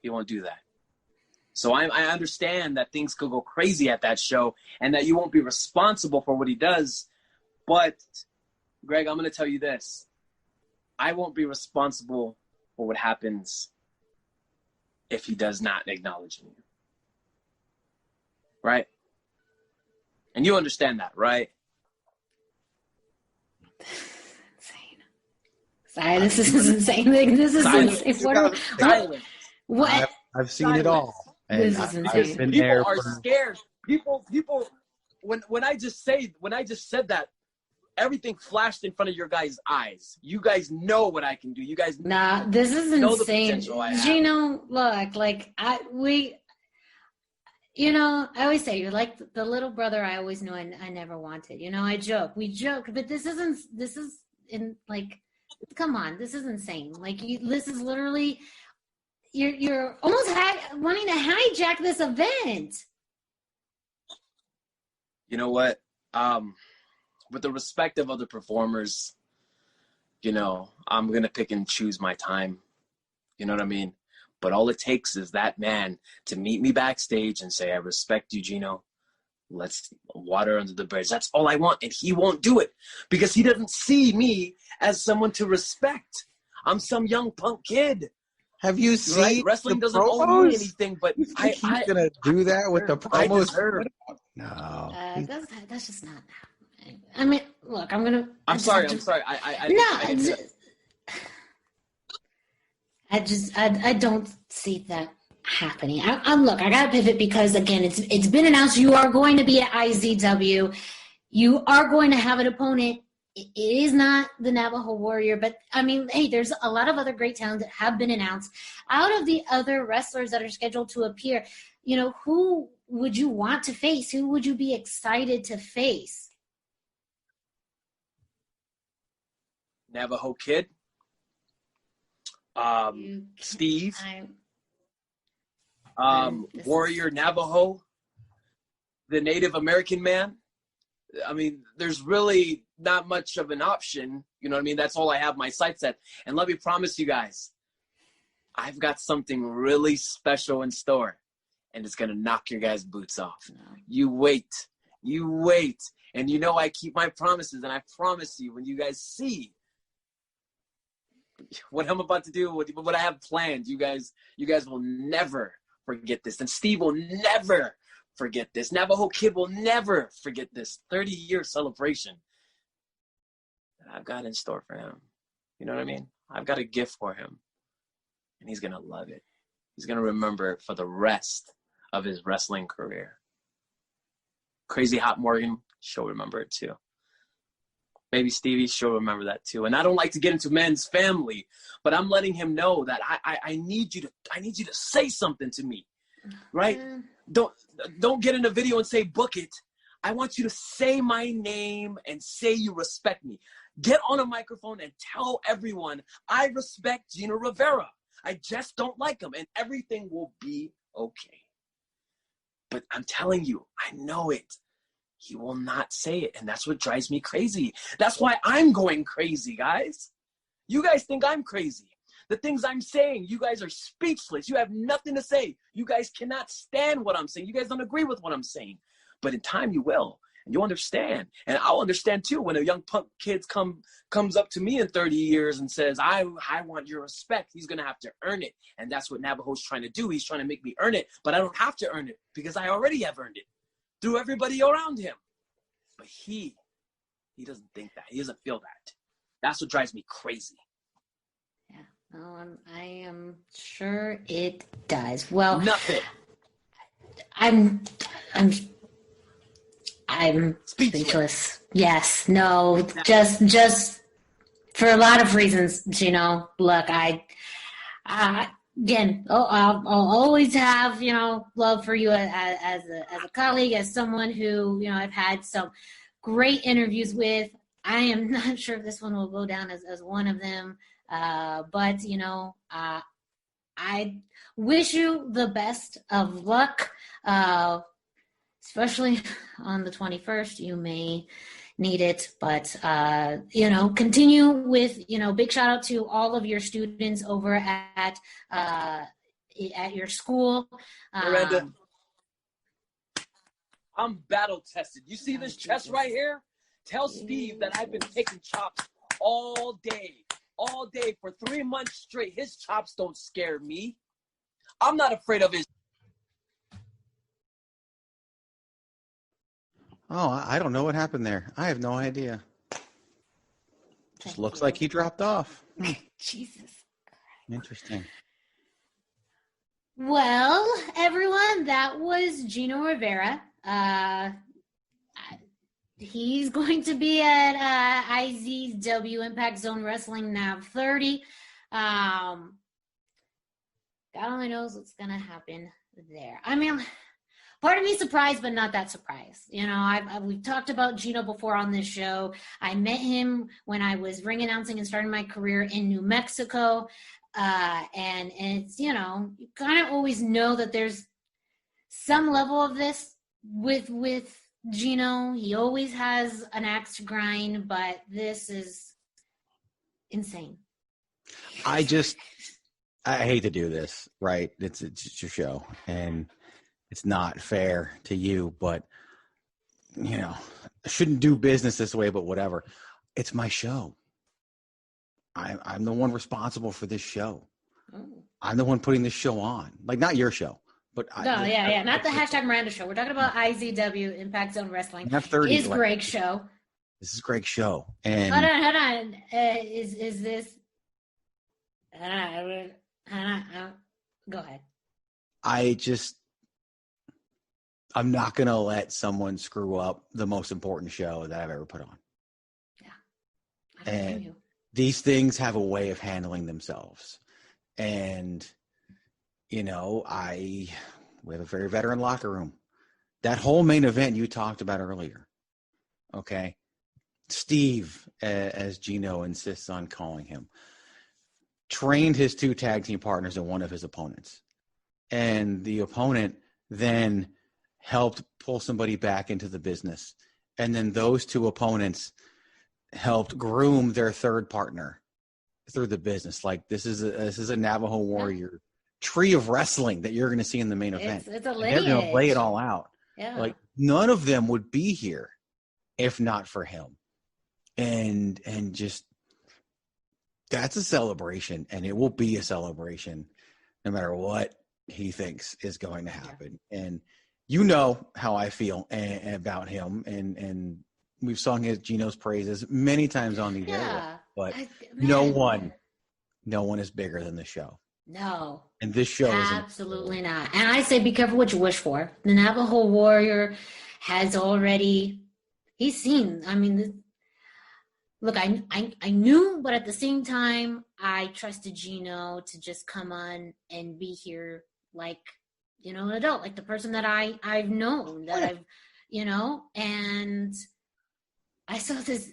He won't do that. So I understand that things could go crazy at that show and that you won't be responsible for what he does. But, Greg, I'm going to tell you this. I won't be responsible for what happens if he does not acknowledge me. Right? And you understand that, right? Insane. Sorry, this is insane. This is insane. What? I've seen it all. And this is insane. People are scared. People. When I just said that, everything flashed in front of your guys' eyes. You guys know what I can do. You guys this is insane. Gino, look, I always say you're like the little brother I always knew I never wanted. We joke, but this is come on, this is insane. This is literally. You're almost wanting to hijack this event. You know what? With the respect of other performers, I'm going to pick and choose my time. You know what I mean? But all it takes is that man to meet me backstage and say, I respect you, Gino. Let's water under the bridge. That's all I want. And he won't do it because he doesn't see me as someone to respect. I'm some young punk kid. Have you seen wrestling doesn't promos? owe me anything, but he's gonna do that with the promos. No, that's just not happening. I mean, look, I'm sorry. I don't see that. happening. Look, I gotta pivot because again, it's been announced you are going to be at IZW. You are going to have an opponent. It is not the Navajo Warrior, but I mean, hey, there's a lot of other great talents that have been announced. Out of the other wrestlers that are scheduled to appear, who would you want to face? Who would you be excited to face? Navajo Kid. Steve. Warrior Navajo. The Native American man. I mean, there's really not much of an option. You know what I mean? That's all I have my sights set. And let me promise you guys, I've got something really special in store. And it's going to knock your guys' boots off. You wait. You wait. And I keep my promises. And I promise you, when you guys see what I'm about to do, what I have planned, you guys will never forget this. And Steve will never forget this. Navajo Kid will never forget this 30-year celebration that I've got in store for him. You know what I mean? I've got a gift for him, and he's going to love it. He's going to remember it for the rest of his wrestling career. Crazy Hot Morgan, she'll remember it too. Maybe Stevie, she'll remember that too. And I don't like to get into men's family, but I'm letting him know that I need you to say something to me, right? Don't get in a video and say book it. I want you to say my name and say you respect me. Get on a microphone and tell everyone I respect Gino Rivera. I just don't like him, and everything will be okay. But I'm telling you, I know it. He will not say it, and that's what drives me crazy. That's why I'm going crazy, guys. You guys think I'm crazy. The things I'm saying, you guys are speechless. You have nothing to say. You guys cannot stand what I'm saying. You guys don't agree with what I'm saying. But in time, you will, and you'll understand. And I'll understand, too, when a young punk kid comes up to me in 30 years and says, I want your respect. He's going to have to earn it, and that's what Navajo's trying to do. He's trying to make me earn it, but I don't have to earn it because I already have earned it through everybody around him. But he doesn't think that. He doesn't feel that. That's what drives me crazy. I am sure it does. Well, nothing. I'm speechless. Yes. No. Just for a lot of reasons. Look, again, I'll always have love for you as a colleague, as someone who I've had some great interviews with. I am not sure if this one will go down as one of them. But I wish you the best of luck, especially on the 21st. You may need it, but continue with big shout out to all of your students over at your school. Miranda, I'm battle tested. You see this chest right here? Tell Steve that I've been taking chops all day for 3 months straight. His chops don't scare me. I'm not afraid of his. Oh, I don't know what happened there. I have no idea. Just looks like he dropped off. Jesus. Interesting. Well, everyone, that was Gino Rivera. He's going to be at IZW Impact Zone Wrestling NAV30. God only knows what's going to happen there. I mean, part of me surprised, but not that surprised. We've talked about Gino before on this show. I met him when I was ring announcing and starting my career in New Mexico. And it's, you kind of always know that there's some level of this with Gino. He always has an axe to grind, but this is insane. I hate to do this, right? It's your show, and it's not fair to you, but I shouldn't do business this way, but whatever. It's my show. I'm the one responsible for this show. Oh. I'm the one putting this show on. Like, not your show. But not the hashtag Miranda show. We're talking about IZW Impact Zone Wrestling. NAV30 is Greg's show. This is Greg's show. And hold on. Is this? Go ahead. I'm not going to let someone screw up the most important show that I've ever put on. Yeah. And these things have a way of handling themselves. And, we have a very veteran locker room. That whole main event you talked about earlier. Okay. Steve, as Gino insists on calling him, trained his 2 tag team partners and one of his opponents. And the opponent then helped pull somebody back into the business. And then those 2 opponents helped groom their third partner through the business. Like this is a Navajo warrior tree of wrestling that you're going to see in the main event. It's a lineage. They're going to lay it all out. Yeah. Like none of them would be here if not for him. And just that's a celebration, and it will be a celebration no matter what he thinks is going to happen. Yeah. And you know how I feel about him, and we've sung Gino's praises many times on these airways, but no one is bigger than the show. No. And this show is absolutely not. And I say be careful what you wish for. The Navajo warrior has already, he's seen, I mean, look, I knew, but at the same time, I trusted Gino to just come on and be here like, an adult, like the person that I've known, that I've, and I saw this,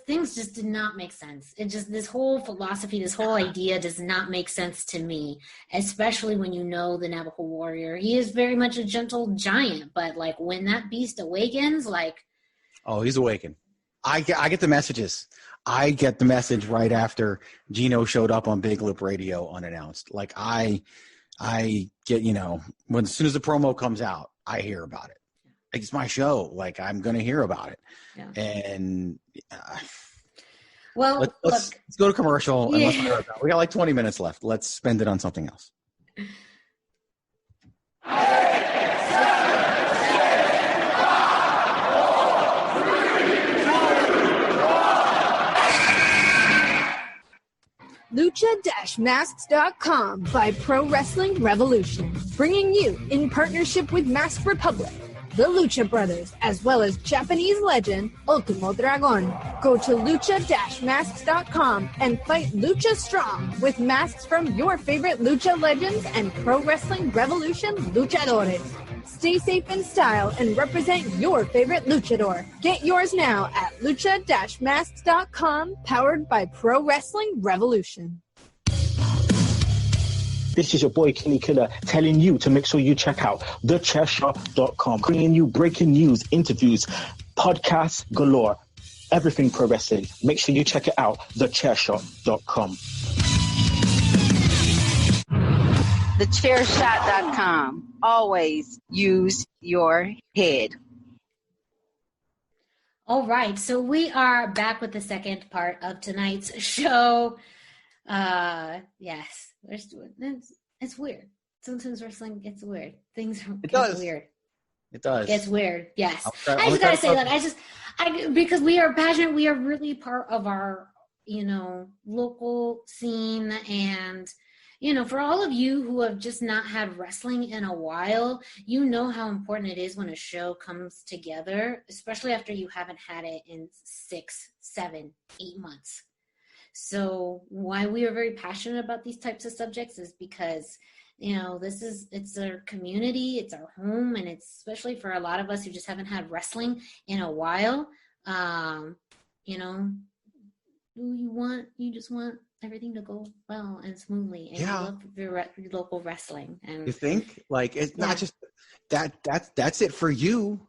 things just did not make sense. This whole philosophy, this whole idea does not make sense to me, especially when you know the Navajo warrior. He is very much a gentle giant, but like when that beast awakens, like. Oh, he's awakened. I get the messages. I get the message right after Gino showed up on Big Lip Radio unannounced. Like I get, as soon as the promo comes out, I hear about it. Like it's my show. Like I'm going to hear about it. Yeah. And well, let's go to commercial. And let's hear about it. We got like 20 minutes left. Let's spend it on something else. Lucha-Masks.com by Pro Wrestling Revolution, bringing you, in partnership with Mask Republic, the Lucha Brothers, as well as Japanese legend Ultimo Dragon. Go to Lucha-Masks.com and fight Lucha Strong with masks from your favorite Lucha legends and Pro Wrestling Revolution luchadores. Stay safe in style and represent your favorite luchador. Get yours now at Lucha-Masks.com, powered by Pro Wrestling Revolution. This is your boy Kenny Killer telling you to make sure you check out Chairshot.com, bringing you breaking news, interviews, podcasts galore, everything pro wrestling. Make sure you check it out, Chairshot.com. Chairshot.com. Always use your head. All right, so we are back with the second part of tonight's show. Yes, it's weird. Sometimes wrestling gets weird. Things get weird. It does. It gets weird. Yes. I just gotta say that. Because we are passionate. We are really part of our, local scene, and for all of you who have just not had wrestling in a while, you know how important it is when a show comes together, especially after you haven't had it in 6, 7, 8 months. So why we are very passionate about these types of subjects is because, it's our community, it's our home, and it's especially for a lot of us who just haven't had wrestling in a while. You just want everything to go well and smoothly, and you love your local wrestling. And you think like it's not just that's it for you.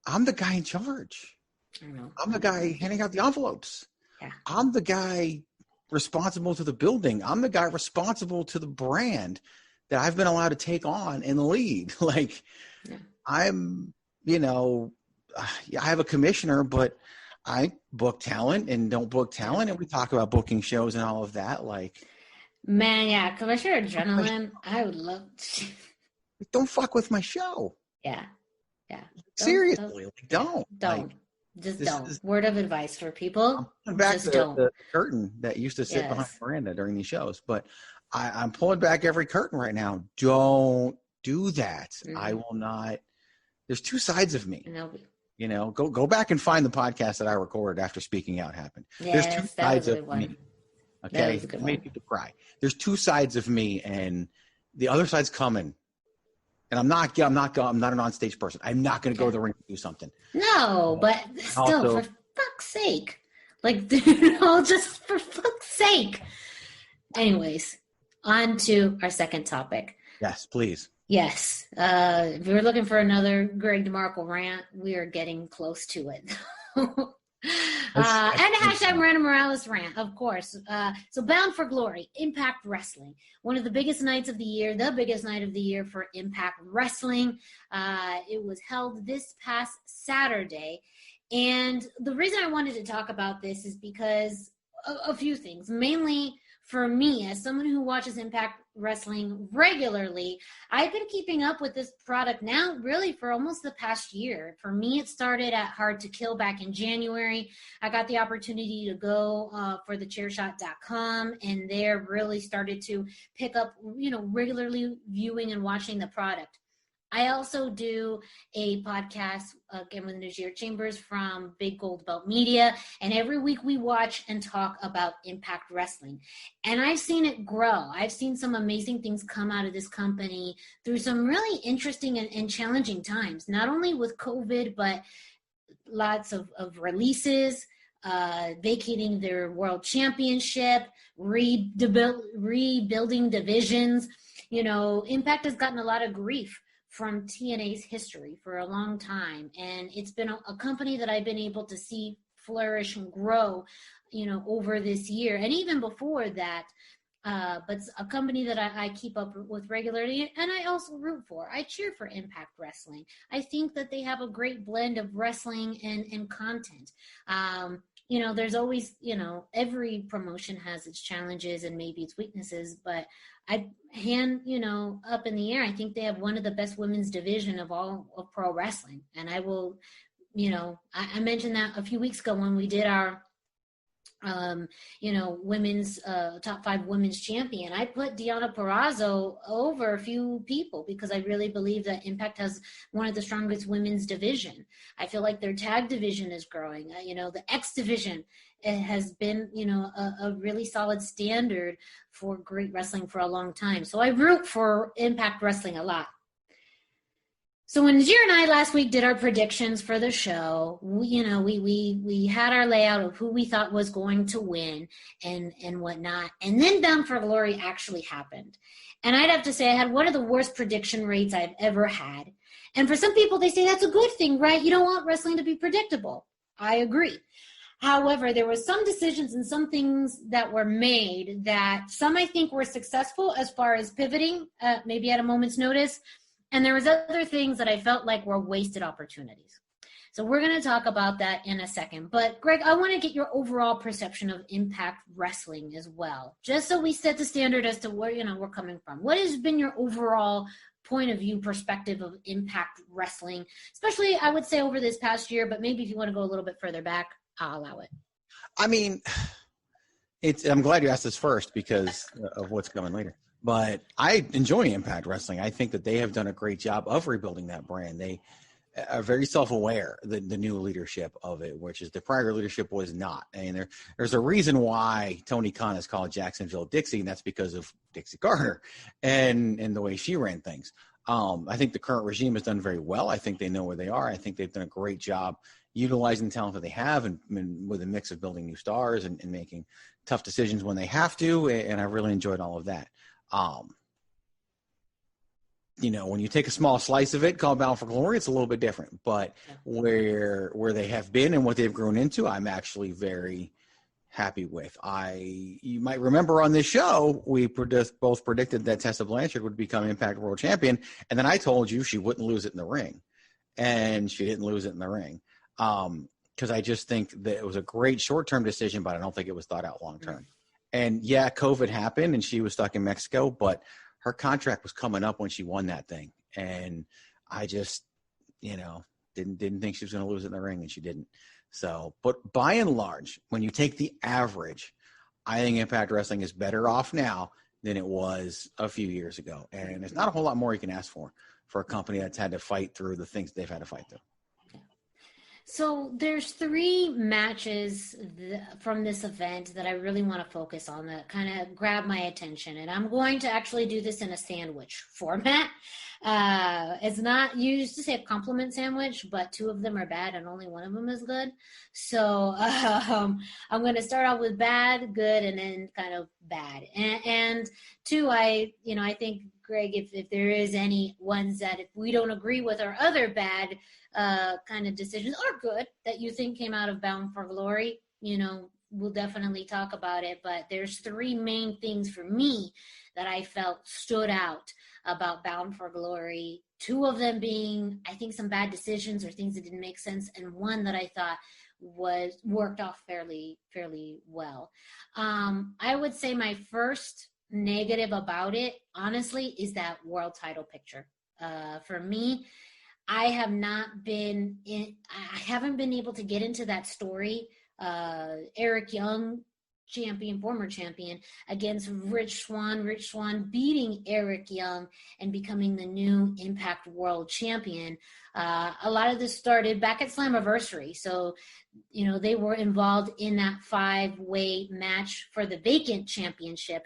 I'm the guy in charge. I know. I'm the guy handing out the envelopes. Yeah. I'm the guy responsible to the building. I'm the guy responsible to the brand that I've been allowed to take on and lead. Like I'm, I have a commissioner, but I book talent and don't book talent. And we talk about booking shows and all of that. Like, man, yeah. Commissioner Adrenaline, I would love to. Don't fuck with my show. Yeah. Yeah. Seriously. Don't. Like, just don't. Word of advice for people. Back just to don't. The curtain that used to sit behind Miranda during these shows. But I'm pulling back every curtain right now. Don't do that. Mm-hmm. I will not. There's two sides of me. No. You know, go back and find the podcast that I recorded after Speaking Out happened. Yes, There's two sides of me. Okay, that was a good it made people cry. There's two sides of me, and the other side's coming. And I'm not an on-stage person. I'm not going to go to the ring to do something. No, but still, Also, for fuck's sake, like, you know, just for fuck's sake. Anyways, on to our second topic. Yes, please. Yes. If you're looking for another Greg DeMarco rant, we are getting close to it. And a hashtag Miranda Morales rant, of course. So Bound for Glory, Impact Wrestling. One of the biggest nights of the year, the biggest night of the year for Impact Wrestling. It was held this past Saturday. And the reason I wanted to talk about this is because a few things. Mainly for me, as someone who watches Impact Wrestling regularly, I've been keeping up with this product now really for almost the past year. For me, it started at Hard to Kill back in January. I got the opportunity to go for the Chairshot .Com, and there really started to pick up, you know, regularly viewing and watching the product. I also do a podcast, again, with Najir Chambers from Big Gold Belt Media, and every week we watch and talk about Impact Wrestling. And I've seen it grow. I've seen some amazing things come out of this company through some really interesting and challenging times, not only with COVID, but lots of releases, vacating their world championship, rebuilding divisions. You know, Impact has gotten a lot of grief from TNA's history for a long time. And it's been a company that I've been able to see flourish and grow, you know, over this year. And even before that, but a company that I keep up with regularly, and I also root for. I cheer for Impact Wrestling. I think that they have a great blend of wrestling and content. You know, there's always, you know, every promotion has its challenges and maybe its weaknesses, but I hand, you know, up in the air, I think they have one of the best women's division of all of pro wrestling. And I will, you know, I mentioned that a few weeks ago when we did our, you know, women's top 5 women's champion. I put Deonna Purrazzo over a few people because I really believe that Impact has one of the strongest women's division. I feel like their tag division is growing. You know, the X division, it has been, you know, a really solid standard for great wrestling for a long time. So I root for Impact Wrestling a lot. So when Najir and I last week did our predictions for the show, we had our layout of who we thought was going to win and whatnot. And then Bound for Glory actually happened. And I'd have to say I had one of the worst prediction rates I've ever had. And for some people, they say that's a good thing, right? You don't want wrestling to be predictable. I agree. However, there were some decisions and some things that were made that some I think were successful as far as pivoting, maybe at a moment's notice. And there was other things that I felt like were wasted opportunities. So we're going to talk about that in a second. But Greg, I want to get your overall perception of Impact Wrestling as well, just so we set the standard as to where, you know, we're coming from. What has been your overall point of view perspective of Impact Wrestling, especially I would say over this past year, but maybe if you want to go a little bit further back, I'll allow it. I mean, I'm glad you asked this first because of what's coming later. But I enjoy Impact Wrestling. I think that they have done a great job of rebuilding that brand. They are very self-aware, the new leadership of it, which is the prior leadership was not. And there's a reason why Tony Khan is called Jacksonville Dixie, and that's because of Dixie Carter and the way she ran things. I think the current regime has done very well. I think they know where they are. I think they've done a great job utilizing the talent that they have and with a mix of building new stars and making tough decisions when they have to. And I really enjoyed all of that. You know, when you take a small slice of it, called Bound for Glory, it's a little bit different. But where they have been and what they've grown into, I'm actually very happy with. You might remember on this show, we both predicted that Tessa Blanchard would become Impact World Champion, and then I told you she wouldn't lose it in the ring, and she didn't lose it in the ring. Because I just think that it was a great short-term decision, but I don't think it was thought out long-term. And yeah, COVID happened and she was stuck in Mexico, but her contract was coming up when she won that thing. And I just, you know, didn't think she was going to lose it in the ring, and she didn't. So, but by and large, when you take the average, I think Impact Wrestling is better off now than it was a few years ago. And there's not a whole lot more you can ask for a company that's had to fight through the things they've had to fight through. So there's 3 matches from this event that I really want to focus on that kind of grab my attention. And I'm going to actually do this in a sandwich format. It's not, you used to say a compliment sandwich, but 2 of them are bad and only one of them is good. So I'm going to start out with bad, good, and then kind of bad. And 2, I think, Greg, if there is any ones that if we don't agree with our other bad kind of decisions or good that you think came out of Bound for Glory, we'll definitely talk about it. But there's 3 main things for me that I felt stood out about Bound for Glory. 2 of them being, I think, some bad decisions or things that didn't make sense, and 1 that I thought was worked off fairly well. I would say my first negative about it, honestly, is that world title picture. For me, I haven't been able to get into that story. Eric Young, former champion, against Rich Swann beating Eric Young and becoming the new Impact World Champion. A lot of this started back at Slammiversary. So, they were involved in that 5-way match for the vacant championship.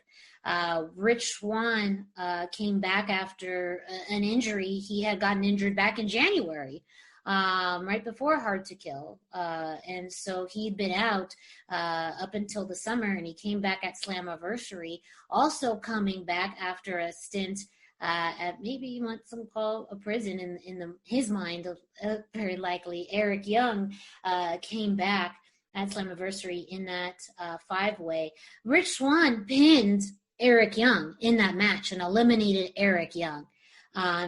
Rich Swann came back after an injury. He had gotten injured back in January, right before Hard to Kill. And so he'd been out up until the summer, and he came back at Slammiversary, also coming back after a stint at maybe you want some call a prison in his mind, very likely. Eric Young came back at Slammiversary in that 5-way. Rich Swann pinned Eric Young in that match and eliminated Eric Young.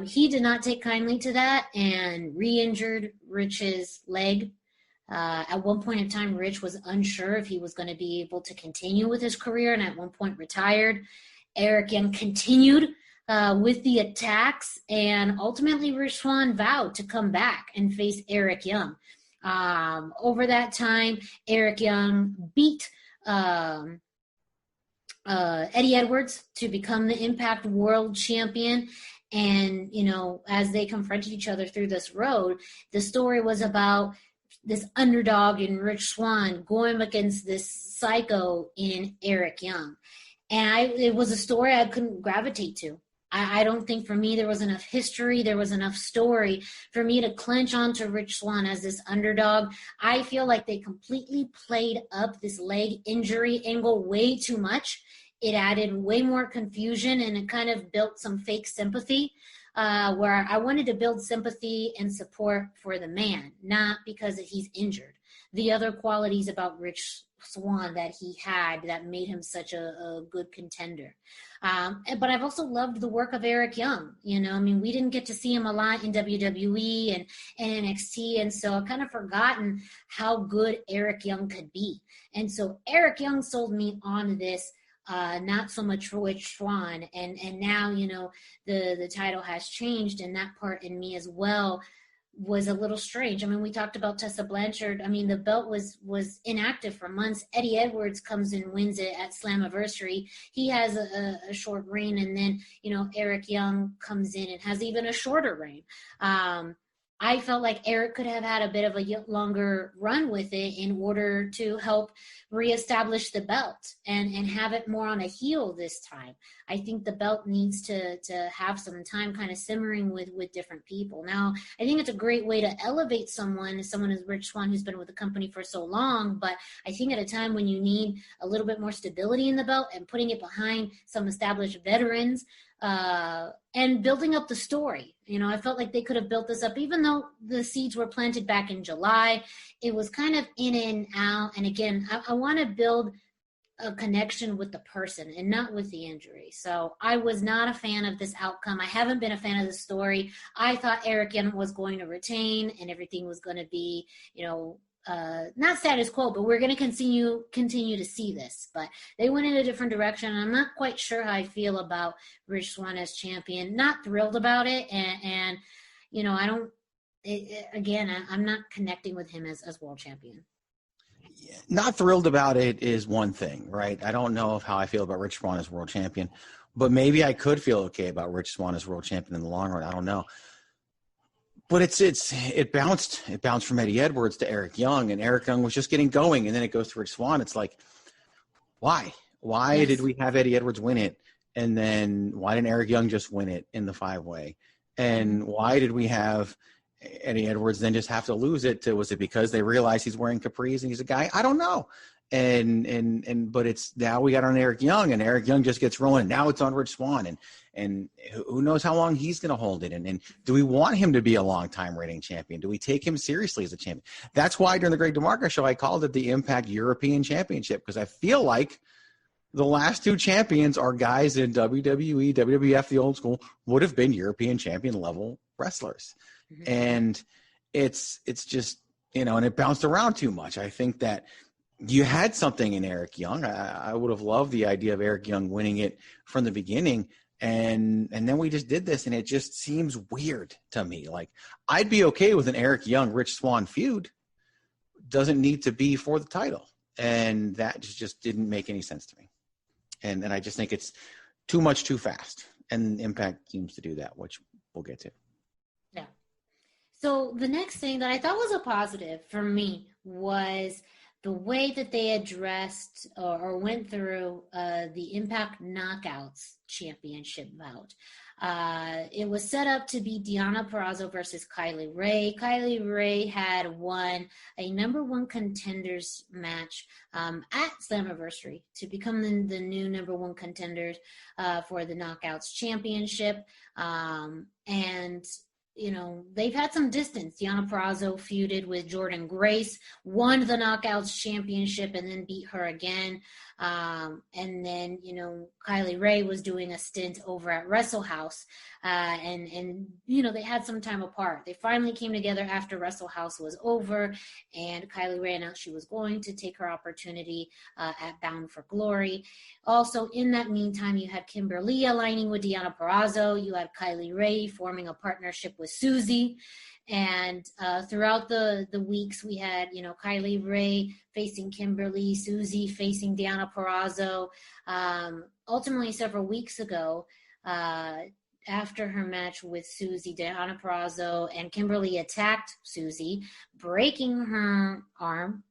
He did not take kindly to that and re-injured Rich's leg. At one point in time, Rich was unsure if he was going to be able to continue with his career, and at one point retired. Eric Young continued with the attacks, and ultimately Rich Swann vowed to come back and face Eric Young. Over that time, Eric Young beat Eddie Edwards to become the Impact World Champion. And, as they confronted each other through this road, the story was about this underdog in Rich Swann going against this psycho in Eric Young. And it was a story I couldn't gravitate to. I don't think for me there was enough history, there was enough story for me to clench onto Rich Swann as this underdog. I feel like they completely played up this leg injury angle way too much. It added way more confusion, and it kind of built some fake sympathy where I wanted to build sympathy and support for the man, not because he's injured. The other qualities about Rich Swann that he had that made him such a good contender. But I've also loved the work of Eric Young. We didn't get to see him a lot in WWE and NXT, and so I've kind of forgotten how good Eric Young could be. And so Eric Young sold me on this, not so much for Rich Swann. And now, the title has changed, and that part in me as well was a little strange. We talked about Tessa Blanchard. The belt was inactive for months. Eddie Edwards comes and wins it at Slammiversary. He has a short reign, and then, Eric Young comes in and has even a shorter reign. I felt like Eric could have had a bit of a longer run with it in order to help reestablish the belt and have it more on a heel this time. I think the belt needs to have some time kind of simmering with different people. Now, I think it's a great way to elevate someone as Rich Swann, who's been with the company for so long, but I think at a time when you need a little bit more stability in the belt and putting it behind some established veterans, and building up the story. I felt like they could have built this up, even though the seeds were planted back in July. It was kind of in and out. And again, I want to build a connection with the person and not with the injury. So I was not a fan of this outcome. I haven't been a fan of the story. I thought Eric Young was going to retain and everything was going to be, not status quo, but we're going to continue to see this. But they went in a different direction. I'm not quite sure how I feel about Rich Swann as champion. Not thrilled about it, and I don't. I'm not connecting with him as world champion. Not thrilled about it is one thing, right? I don't know how I feel about Rich Swann as world champion, but maybe I could feel okay about Rich Swann as world champion in the long run. I don't know. But it bounced from Eddie Edwards to Eric Young, and Eric Young was just getting going, and then it goes to Rich Swann. It's like, why? Why did we have Eddie Edwards win it, and then why didn't Eric Young just win it in the 5-way? And why did we have Eddie Edwards then just have to lose it? Was it because they realized he's wearing capris and he's a guy? I don't know. But it's now we got on Eric Young, and Eric Young just gets rolling. And now it's on Rich Swann, and who knows how long he's going to hold it. And do we want him to be a long-time reigning champion? Do we take him seriously as a champion? That's why during the Greg DeMarco show, I called it the Impact European Championship, because I feel like the last two champions are guys in WWE, WWF, the old school, would have been European champion level wrestlers. Mm-hmm. And it's just, and it bounced around too much. I think that you had something in Eric Young. I would have loved the idea of Eric Young winning it from the beginning. And then we just did this, and it just seems weird to me. Like, I'd be okay with an Eric Young, Rich Swann feud. Doesn't need to be for the title. And that just didn't make any sense to me. And I just think it's too much too fast. And Impact seems to do that, which we'll get to. Yeah. So the next thing that I thought was a positive for me was the way that they addressed or went through the Impact Knockouts Championship bout. It was set up to be Deonna Purrazzo versus Kylie Rae. Kylie Rae had won a number one contenders match at Slammiversary to become the new number one contenders for the Knockouts Championship. And they've had some distance. Deonna Purrazzo feuded with Jordynne Grace, won the Knockouts Championship, and then beat her again. And then, Kylie Rae was doing a stint over at Wrestle House. And they had some time apart. They finally came together after Wrestle House was over, and Kylie Rae announced she was going to take her opportunity at Bound for Glory. Also, in that meantime, you had Kimberly aligning with Deonna Purrazzo. You had Kylie Rae forming a partnership with Susie. And throughout the weeks, we had, Kylie Rae facing Kimberly, Susie facing Deonna Purrazzo. Ultimately, several weeks ago, after her match with Susie, Deonna Purrazzo and Kimberly attacked Susie, breaking her arm,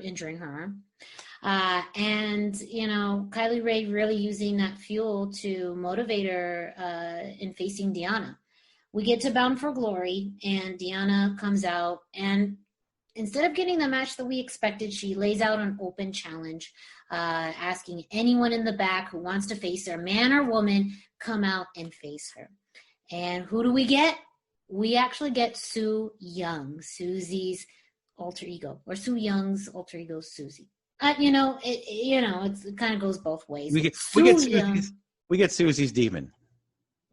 injuring her arm. And, Kylie Rae really using that fuel to motivate her in facing Deonna. We get to Bound for Glory, and Deonna comes out, and instead of getting the match that we expected, she lays out an open challenge, asking anyone in the back who wants to face her, man or woman, come out and face her. And who do we get? We actually get Su Yung, Susie's alter ego, or Su Young's alter ego, Susie. It kind of goes both ways. We get Susie's demon.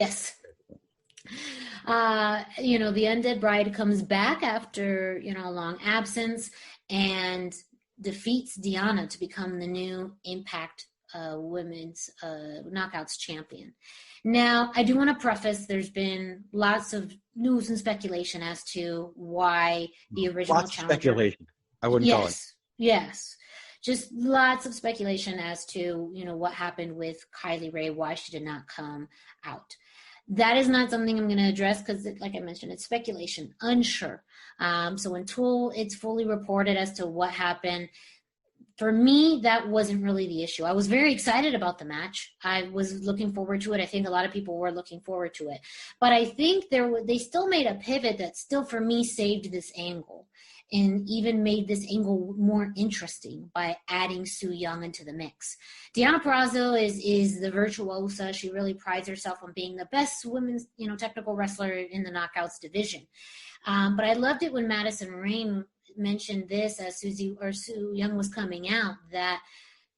Yes. The Undead Bride comes back after, a long absence and defeats Deonna to become the new Impact Women's Knockouts Champion. Now, I do want to preface, there's been lots of news and speculation as to why the original challenger. Speculation. I wouldn't call it. Yes. Just lots of speculation as to, what happened with Kylie Rae, why she did not come out. That is not something I'm going to address because, like I mentioned, it's speculation, unsure. So until it's fully reported as to what happened, for me, that wasn't really the issue. I was very excited about the match. I was looking forward to it. I think a lot of people were looking forward to it. But I think they still made a pivot that still, for me, saved this angle and even made this angle more interesting by adding Su Yung into the mix. Deonna Purrazzo is the virtuosa. She really prides herself on being the best women's, technical wrestler in the Knockouts division. But I loved it when Madison Rain mentioned this as Su Yung was coming out, that,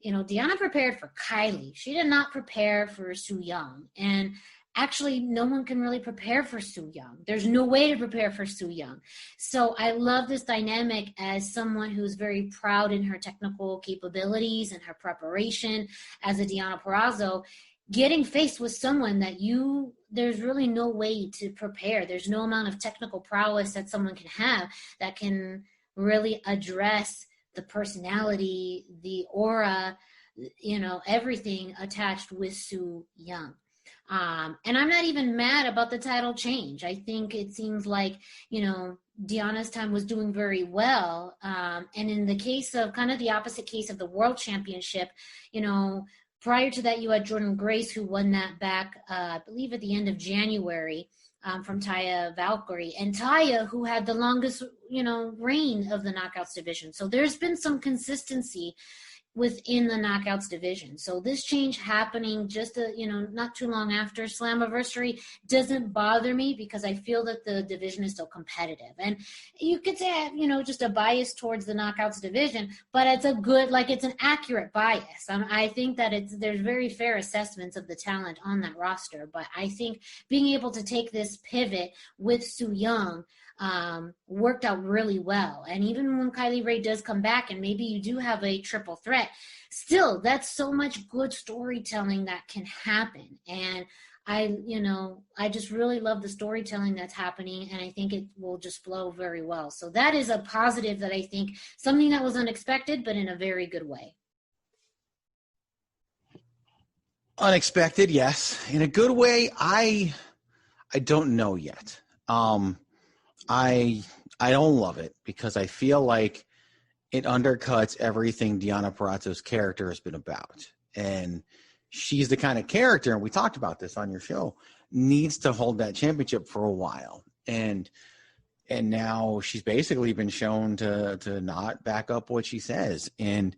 Deonna prepared for Kylie. She did not prepare for Su Yung. And actually, no one can really prepare for Su Yung. There's no way to prepare for Su Yung. So I love this dynamic as someone who's very proud in her technical capabilities and her preparation as a Deonna Purrazzo, getting faced with someone that there's really no way to prepare. There's no amount of technical prowess that someone can have that can really address the personality, the aura, everything attached with Su Yung. And I'm not even mad about the title change. I think it seems like, Deanna's time was doing very well. And in the case of kind of the opposite case of the World Championship, prior to that, you had Jordan Grace, who won that back, I believe, at the end of January from Taya Valkyrie. And Taya, who had the longest, reign of the Knockouts division. So there's been some consistency within the Knockouts division. So this change happening just, not too long after Slammiversary doesn't bother me, because I feel that the division is still competitive. And you could say, just a bias towards the Knockouts division, but it's it's an accurate bias. I think that there's very fair assessments of the talent on that roster, but I think being able to take this pivot with Su Yung worked out really well. And even when Kylie Rae does come back and maybe you do have a triple threat, still, that's so much good storytelling that can happen. And I just really love the storytelling that's happening, and I think it will just flow very well. So that is a positive that I think, something that was unexpected, but in a very good way. Unexpected, yes. In a good way, I don't know yet. I don't love it, because I feel like it undercuts everything Deonna Purrazzo's character has been about. And she's the kind of character, and we talked about this on your show, needs to hold that championship for a while. And now she's basically been shown to not back up what she says. And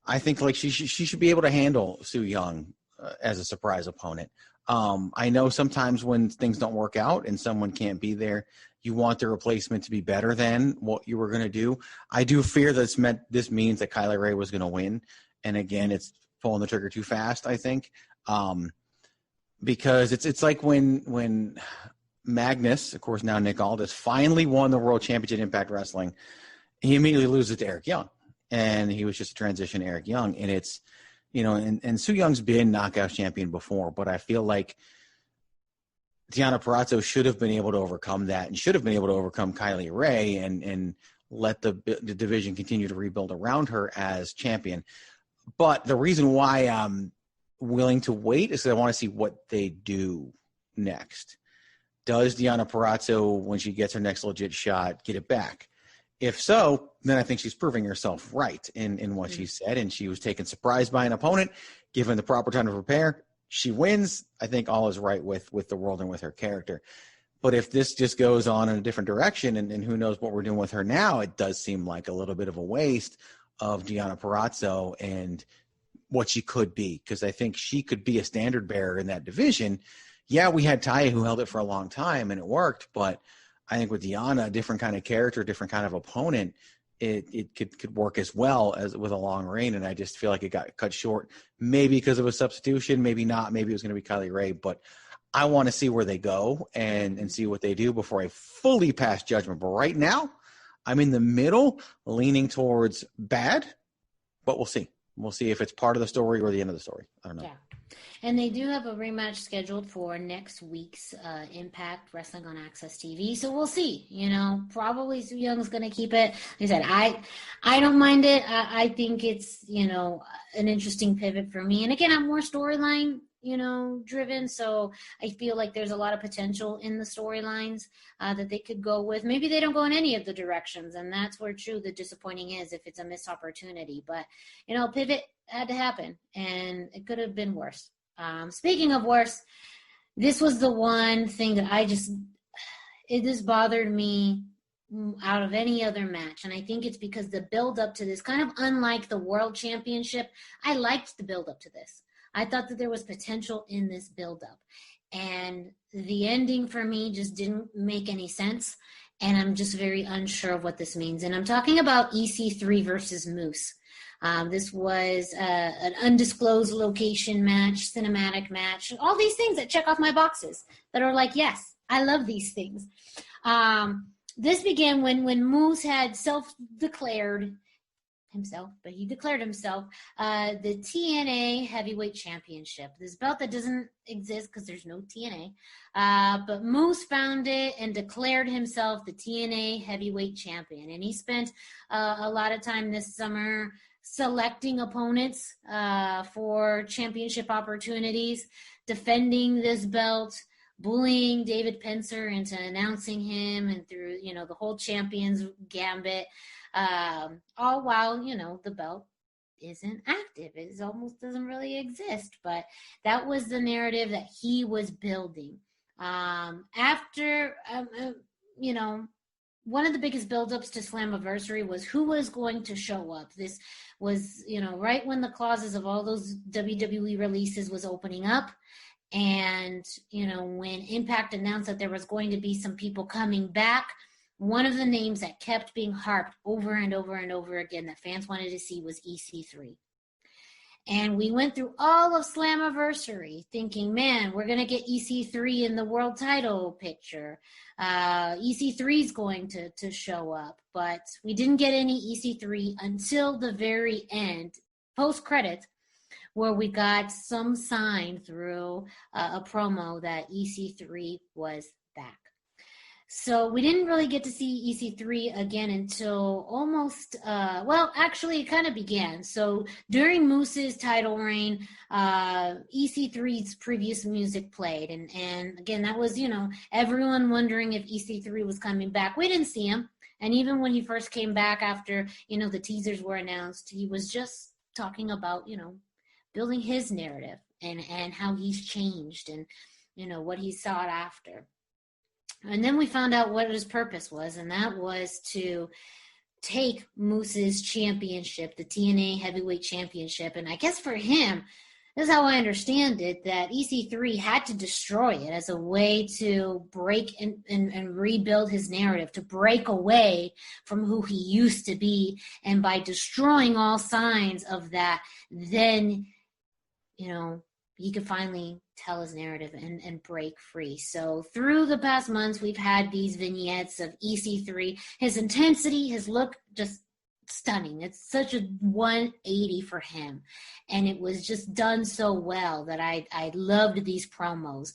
I think she should be able to handle Su Yung as a surprise opponent. I know sometimes when things don't work out and someone can't be there, you want the replacement to be better than what you were going to do. I do fear this means that Kylie Rae was going to win. And again, it's pulling the trigger too fast, I think. Because it's like when Magnus, of course now Nick Aldis, finally won the World Championship in Impact Wrestling, he immediately loses to Eric Young. And he was just a transition Eric Young. And it's, and Su Young's been knockout champion before, but I feel like Deonna Purrazzo should have been able to overcome that, and should have been able to overcome Kylie Rae and let the division continue to rebuild around her as champion. But the reason why I'm willing to wait is because I want to see what they do next. Does Deonna Purrazzo, when she gets her next legit shot, get it back? If so, then I think she's proving herself right in what she said, and she was taken surprised by an opponent, given the proper time to prepare. She wins. I think all is right with the world and with her character. But if this just goes on in a different direction, and who knows what we're doing with her now, it does seem like a little bit of a waste of Deonna Purrazzo and what she could be, because I think she could be a standard bearer in that division. Yeah, we had Taya who held it for a long time, and it worked, but I think with Deonna, a different kind of character, different kind of opponent, it could work as well as with a long reign. And I just feel like it got cut short, maybe because of a substitution, maybe not, maybe it was going to be Kylie Rae, but I want to see where they go and see what they do before I fully pass judgment. But right now, I'm in the middle, leaning towards bad, but we'll see. We'll see if it's part of the story or the end of the story. I don't know. Yeah. And they do have a rematch scheduled for next week's Impact Wrestling on Access TV. So we'll see. Probably Su Young's going to keep it. Like I said, I don't mind it. I think it's, an interesting pivot for me. And again, I'm more storyline, driven. So I feel like there's a lot of potential in the storylines that they could go with. Maybe they don't go in any of the directions. And that's where the disappointing is if it's a missed opportunity. But, pivot had to happen, and it could have been worse. Speaking of worse, this was the one thing that it just bothered me out of any other match. And I think it's because the build up to this, kind of unlike the World Championship, I liked the build up to this. I thought that there was potential in this build up, and the ending for me just didn't make any sense. And I'm just very unsure of what this means. And I'm talking about EC3 versus Moose. This was an undisclosed location match, cinematic match, all these things that check off my boxes that are like, yes, I love these things. This began when Moose had self-declared himself, but he declared himself the TNA Heavyweight Championship. This belt that doesn't exist because there's no TNA, but Moose found it and declared himself the TNA Heavyweight Champion. And he spent a lot of time this summer selecting opponents for championship opportunities, defending this belt, bullying David Pencer into announcing him, and through, the whole champions gambit, all while, the belt isn't active. It almost doesn't really exist, but that was the narrative that he was building. After, one of the biggest buildups to Slammiversary was who was going to show up. This was, right when the clauses of all those WWE releases was opening up. And, when Impact announced that there was going to be some people coming back, one of the names that kept being harped over and over and over again that fans wanted to see was EC3. And we went through all of Slammiversary thinking, man, we're going to get EC3 in the world title picture. EC3 is going to show up. But we didn't get any EC3 until the very end, post-credits, where we got some sign through a promo that EC3 was back. So we didn't really get to see EC3 again until almost, actually it kind of began. So during Moose's title reign, EC3's previous music played. And again, that was, everyone wondering if EC3 was coming back. We didn't see him. And even when he first came back after, the teasers were announced, he was just talking about, building his narrative and how he's changed and, what he sought after. And then we found out what his purpose was, and that was to take Moose's championship, the TNA Heavyweight Championship. And I guess for him, this is how I understand it, that EC3 had to destroy it as a way to break and rebuild his narrative, to break away from who he used to be. And by destroying all signs of that, then he could finally tell his narrative and break free. So through the past months, we've had these vignettes of EC3, his intensity, his look, just stunning. It's such a 180 for him. And it was just done so well that I loved these promos.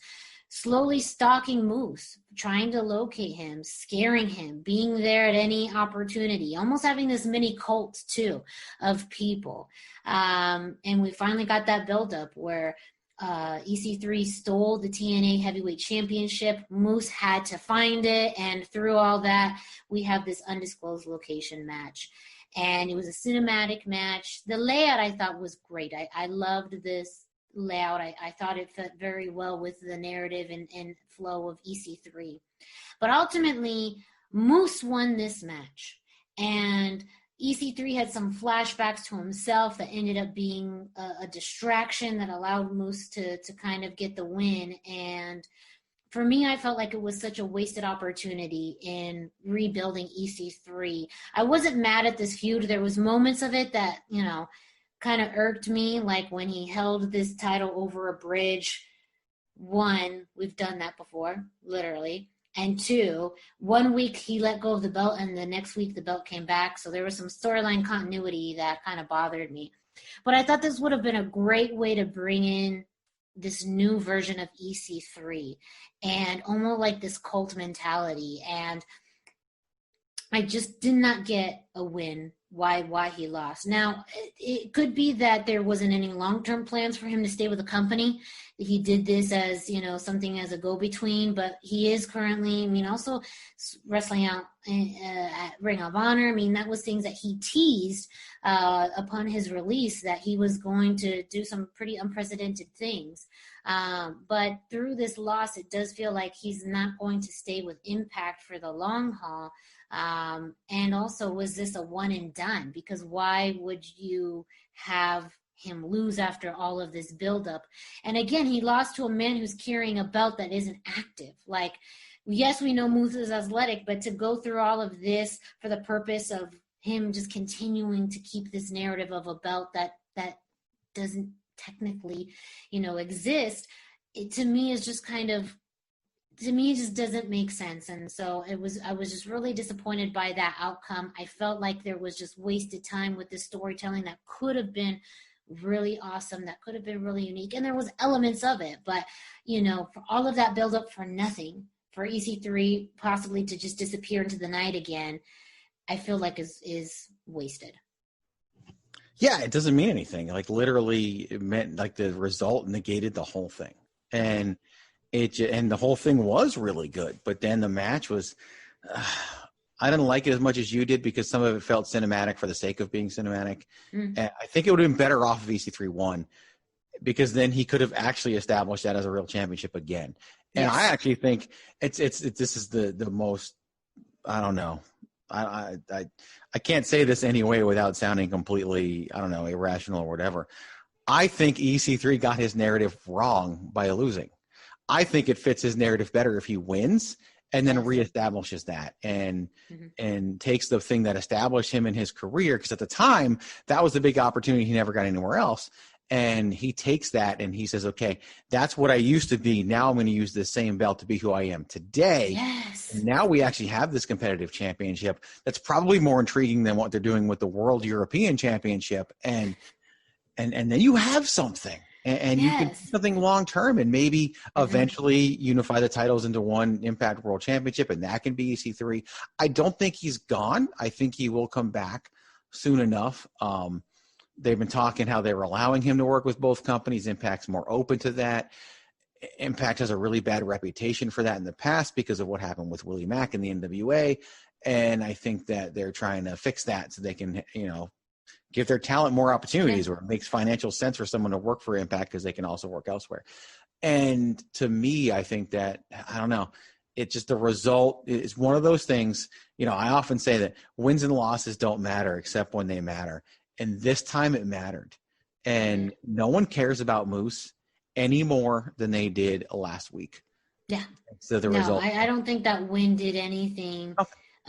Slowly stalking Moose, trying to locate him, scaring him, being there at any opportunity, almost having this mini cult, too, of people. And we finally got that buildup where EC3 stole the TNA Heavyweight Championship. Moose had to find it, and through all that, we have this undisclosed location match. And it was a cinematic match. The layout, I thought, was great. I loved this layout. I thought it fit very well with the narrative and flow of EC3. But ultimately, Moose won this match. And EC3 had some flashbacks to himself that ended up being a distraction that allowed Moose to kind of get the win. And for me, I felt like it was such a wasted opportunity in rebuilding EC3. I wasn't mad at this feud. There was moments of it that, kind of irked me, like when he held this title over a bridge. One, we've done that before, literally. And two, 1 week he let go of the belt and the next week the belt came back. So there was some storyline continuity that kind of bothered me. But I thought this would have been a great way to bring in this new version of EC3 and almost like this cult mentality. And I just did not get a win. Why he lost. Now, it could be that there wasn't any long-term plans for him to stay with the company. He did this as, something as a go-between, but he is currently, also wrestling out at Ring of Honor. That was things that he teased upon his release, that he was going to do some pretty unprecedented things. But through this loss, it does feel like he's not going to stay with Impact for the long haul. And also, was this a one and done? Because why would you have him lose after all of this buildup? And again, he lost to a man who's carrying a belt that isn't active. Like, yes, we know Moose is athletic, but to go through all of this for the purpose of him just continuing to keep this narrative of a belt that doesn't technically, exist, it to me is just kind of to me, it just doesn't make sense. And so I was just really disappointed by that outcome. I felt like there was just wasted time with this storytelling that could have been really awesome, that could have been really unique. And there was elements of it, but, for all of that build up for nothing, for EC3 possibly to just disappear into the night again, I feel like is wasted. Yeah, it doesn't mean anything. Like literally it meant like the result negated the whole thing. And the whole thing was really good, but then the match was, I didn't like it as much as you did because some of it felt cinematic for the sake of being cinematic. And I think it would have been better off if EC3 won, because then he could have actually established that as a real championship again. And yes. I actually think this is the most, I don't know. I can't say this anyway without sounding completely, I don't know, irrational or whatever. I think EC3 got his narrative wrong by losing. I think it fits his narrative better if he wins and then reestablishes that and takes the thing that established him in his career. Because at the time, that was the big opportunity. He never got anywhere else. And he takes that and he says, okay, that's what I used to be. Now I'm going to use this same belt to be who I am today. Yes. And now we actually have this competitive championship that's probably more intriguing than what they're doing with the World European Championship. And then you have something. And you can do something long term and maybe eventually unify the titles into one Impact World Championship, and that can be EC3. I don't think he's gone. I think he will come back soon enough. They've been talking how they were allowing him to work with both companies. Impact's more open to that. Impact has a really bad reputation for that in the past because of what happened with Willie Mack in the NWA. And I think that they're trying to fix that so they can, give their talent more opportunities where it makes financial sense for someone to work for Impact because they can also work elsewhere. And to me, I think that, I don't know, it just the result is one of those things. I often say that wins and losses don't matter except when they matter. And this time it mattered. And no one cares about Moose any more than they did last week. Yeah. So the result. I don't think that win did anything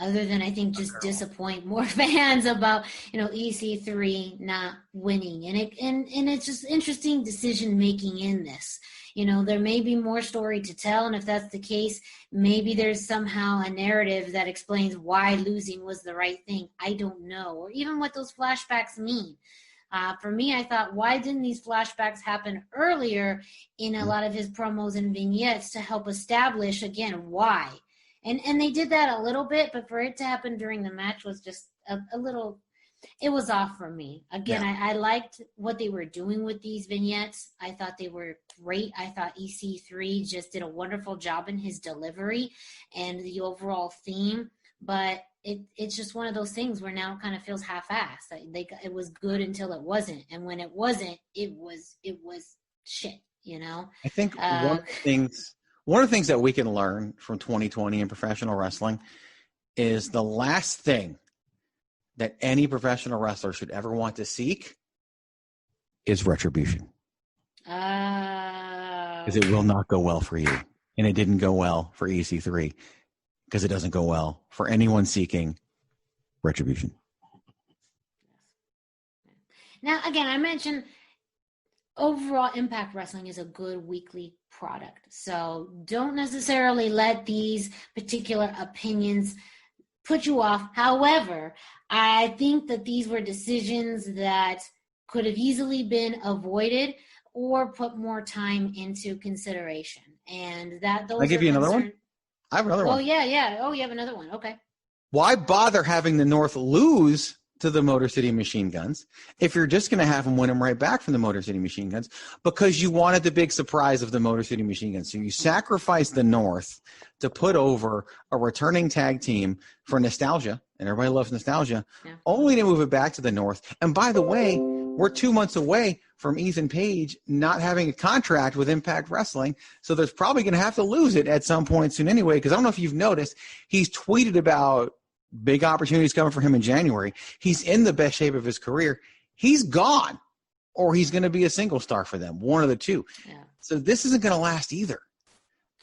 other than I think just disappoint more fans about, EC3 not winning. And it's just interesting decision making in this. There may be more story to tell, and if that's the case, maybe there's somehow a narrative that explains why losing was the right thing. I don't know, or even what those flashbacks mean. For me, I thought, why didn't these flashbacks happen earlier in a lot of his promos and vignettes to help establish, again, why? And they did that a little bit, but for it to happen during the match was just a little – it was off for me. Again, I liked what they were doing with these vignettes. I thought they were great. I thought EC3 just did a wonderful job in his delivery and the overall theme. But it's just one of those things where now it kind of feels half-assed. It was good until it wasn't. And when it wasn't, it was shit, I think one of the things that we can learn from 2020 in professional wrestling is the last thing that any professional wrestler should ever want to seek is retribution. Because it will not go well for you. And it didn't go well for EC3 because it doesn't go well for anyone seeking retribution. Now, again, I mentioned overall Impact Wrestling is a good weekly product. So don't necessarily let these particular opinions put you off. However, I think that these were decisions that could have easily been avoided or put more time into consideration. And that those Can I give you another one? I have another one. Oh, yeah. Oh, you have another one. Okay. Why bother having the North lose to the Motor City Machine Guns if you're just going to have them win them right back from the Motor City Machine Guns because you wanted the big surprise of the Motor City Machine Guns? So you sacrificed the North to put over a returning tag team for nostalgia, and everybody loves nostalgia, only to move it back to the North. And by the way, we're 2 months away from Ethan Page not having a contract with Impact Wrestling, so there's probably going to have to lose it at some point soon anyway, because I don't know if you've noticed, he's tweeted about big opportunities coming for him in January. He's in the best shape of his career. He's gone, or he's going to be a single star for them, one of the two. Yeah. So this isn't going to last either.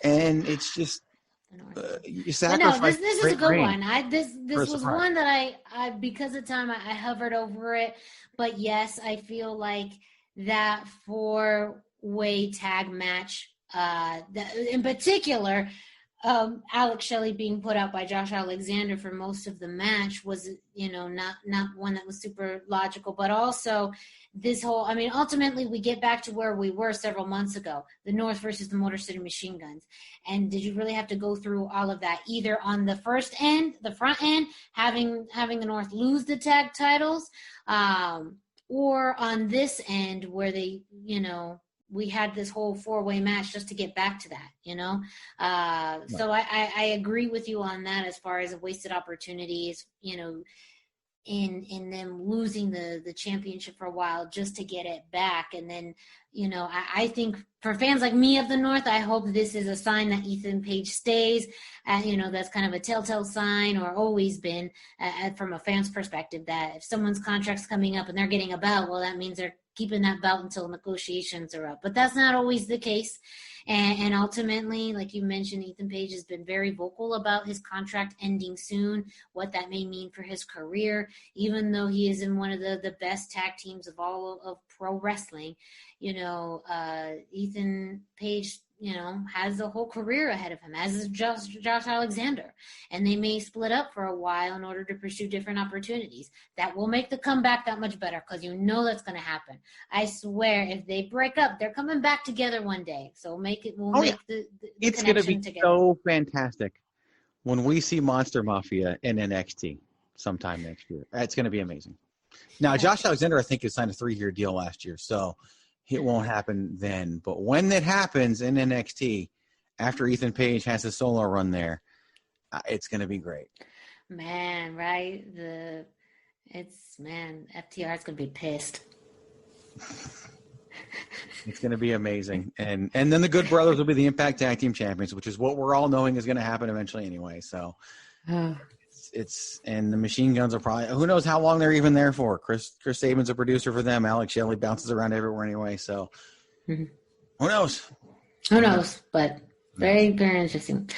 And it's just you sacrifice. No, this is a good one. This was one that I because of time I hovered over it. But yes, I feel like that 4-way tag match, in particular, Alex Shelley being put out by Josh Alexander for most of the match was, not one that was super logical, but also this whole, ultimately we get back to where we were several months ago, the North versus the Motor City Machine Guns. And did you really have to go through all of that, either on the front end, having the North lose the tag titles, or on this end where they, we had this whole 4-way match just to get back to that, So I agree with you on that as far as wasted opportunities, in them losing the championship for a while just to get it back. And then, I think for fans like me of the North, I hope this is a sign that Ethan Page stays. That's kind of a telltale sign, or always been from a fan's perspective, that if someone's contract's coming up and they're getting a belt, well, that means they're keeping that belt until negotiations are up. But that's not always the case. And ultimately, like you mentioned, Ethan Page has been very vocal about his contract ending soon, what that may mean for his career, even though he is in one of the best tag teams of all of pro wrestling. Ethan Page, has a whole career ahead of him, as is Josh Alexander. And they may split up for a while in order to pursue different opportunities. That will make the comeback that much better, because that's going to happen. I swear, if they break up, they're coming back together one day. So we'll make the it's going to be together. So fantastic when we see Monster Mafia in NXT sometime next year. It's going to be amazing. Now, Josh Alexander, I think, has signed a 3-year deal last year, so it won't happen then. But when that happens in NXT, after Ethan Page has a solo run there, it's going to be great. Man, right? FTR is going to be pissed. It's going to be amazing. And then the Good Brothers will be the Impact Tag Team Champions, which is what we're all knowing is going to happen eventually anyway. So and the Machine Guns are probably, who knows how long they're even there for. Chris Sabin's a producer for them. Alex Shelley bounces around everywhere anyway. So who knows? Who knows? But very, very interesting.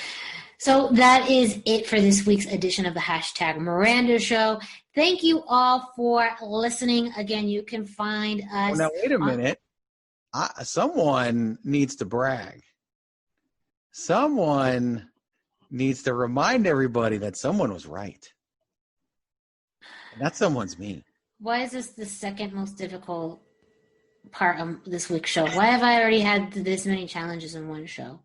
So that is it for this week's edition of the #Miranda Show. Thank you all for listening. Again, you can find us. Now, wait a minute. Someone needs to brag. Someone needs to remind everybody that someone was right. And that someone's me. Why is this the second most difficult part of this week's show? Why have I already had this many challenges in one show?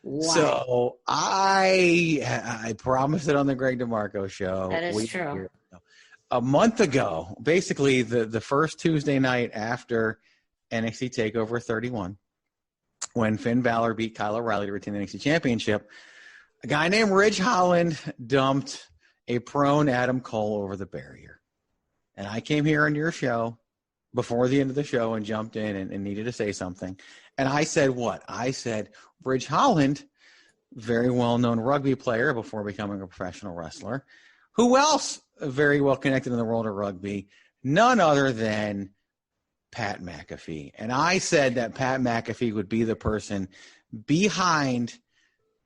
Why? So I promised it on the Greg DeMarco show. That is true. A month ago, basically the first Tuesday night after NXT TakeOver 31, when Finn Balor beat Kyle O'Reilly to retain the NXT Championship, a guy named Ridge Holland dumped a prone Adam Cole over the barrier. And I came here on your show before the end of the show and jumped in and needed to say something. And I said what? I said, Ridge Holland, very well-known rugby player before becoming a professional wrestler. Who else very well connected in the world of rugby? None other than Pat McAfee. And I said that Pat McAfee would be the person behind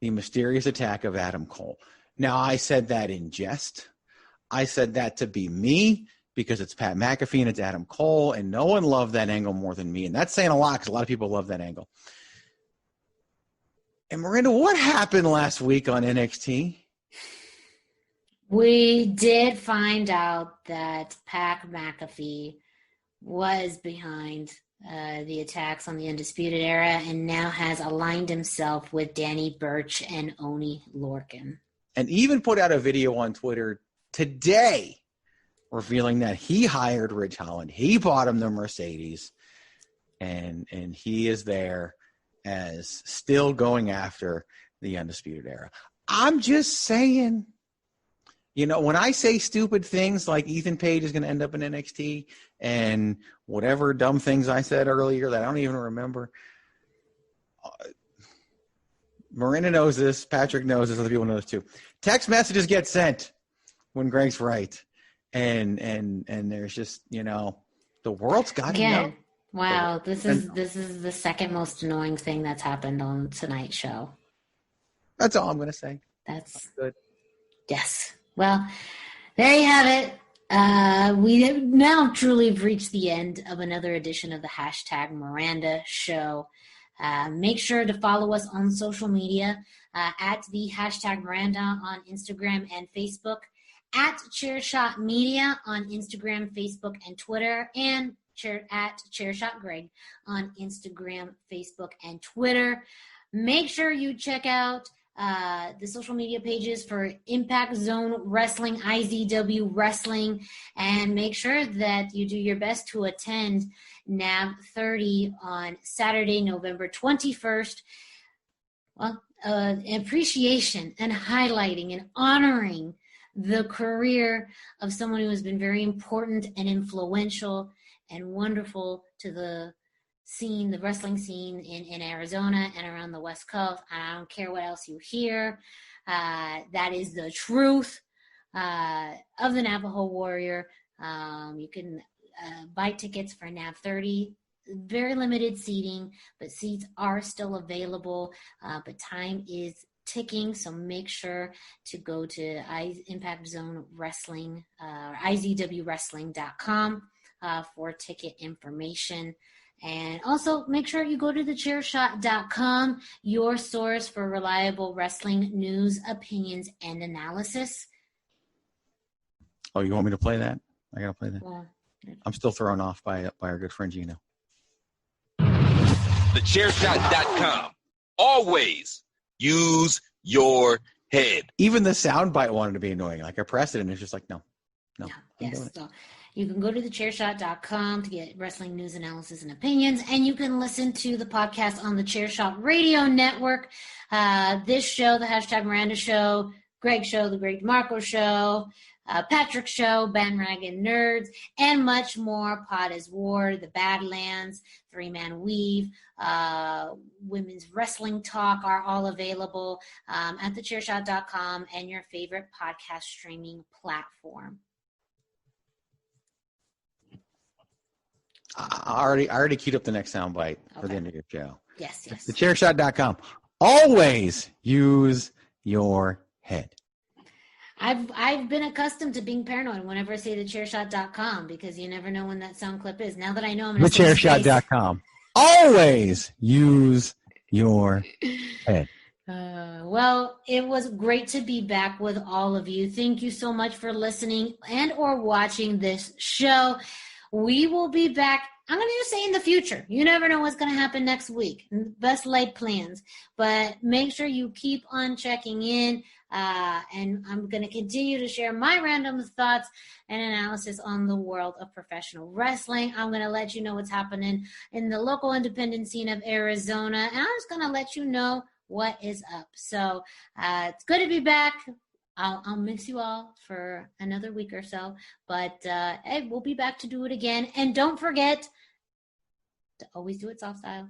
the mysterious attack of Adam Cole. Now, I said that in jest. I said that to be me because it's Pat McAfee and it's Adam Cole, and no one loved that angle more than me. And that's saying a lot because a lot of people love that angle. And Miranda, what happened last week on NXT? We did find out that Pat McAfee was behind the attacks on the Undisputed Era and now has aligned himself with Danny Burch and Oney Lorcan. And even put out a video on Twitter today revealing that he hired Ridge Holland. He bought him the Mercedes, and he is there as still going after the Undisputed Era. I'm just saying, when I say stupid things like Ethan Page is going to end up in NXT and whatever dumb things I said earlier that I don't even remember, Miranda knows this, Patrick knows this, other people know this too. Text messages get sent when Greg's right. And there's just, the world's got to know. Wow, this is the second most annoying thing that's happened on tonight's show. That's all I'm going to say. That's good. Yes. Well, there you have it. We have now truly reached the end of another edition of the #Miranda Show. Make sure to follow us on social media. at the hashtag Miranda on Instagram and Facebook, at Chairshot Media on Instagram, Facebook, and Twitter, and at Chairshot Greg on Instagram, Facebook, and Twitter. Make sure you check out the social media pages for Impact Zone Wrestling, IZW Wrestling, and make sure that you do your best to attend NAV30 on Saturday, November 21st. Well, appreciation and highlighting and honoring the career of someone who has been very important and influential and wonderful to the scene, the wrestling scene in Arizona and around the West Coast. I don't care what else you hear. That is the truth of the Navajo Warrior. You can buy tickets for NAV30. Very limited seating, but seats are still available. But time is ticking, so make sure to go to Impact Zone Wrestling, IZWWrestling.com for ticket information. And also make sure you go to the Chairshot.com, your source for reliable wrestling news, opinions, and analysis. Oh, you want me to play that? I got to play that. Well, I'm still thrown off by our good friend Gino. TheChairshot.com. Always use your head. Even the soundbite wanted to be annoying. Like I pressed it and it's just like, no. Yes. So you can go to thechairshot.com to get wrestling news, analysis, and opinions, and you can listen to the podcast on the Chairshot Radio Network. This show, the hashtag Miranda Show, Greg Show, the Greg DeMarco Show, Patrick Show, Bandwagon Nerds, and much more. Pod is War, The Badlands, Three Man Weave, Women's Wrestling Talk are all available at thechairshot.com and your favorite podcast streaming platform. I already queued up the next soundbite for the end of your show. Yes. Thechairshot.com. Always use your head. I've been accustomed to being paranoid whenever I say thechairshot.com because you never know when that sound clip is. Now that I know I'm going to Thechairshot.com. Always use your head. Well, it was great to be back with all of you. Thank you so much for listening and or watching this show. We will be back. I'm going to just say in the future. You never know what's going to happen next week. Best laid plans. But make sure you keep on checking in. And I'm going to continue to share my random thoughts and analysis on the world of professional wrestling. I'm going to let you know what's happening in the local independent scene of Arizona. And I'm just going to let you know what is up. So it's good to be back. I'll miss you all for another week or so, but hey, we'll be back to do it again. And don't forget to always do it soft style.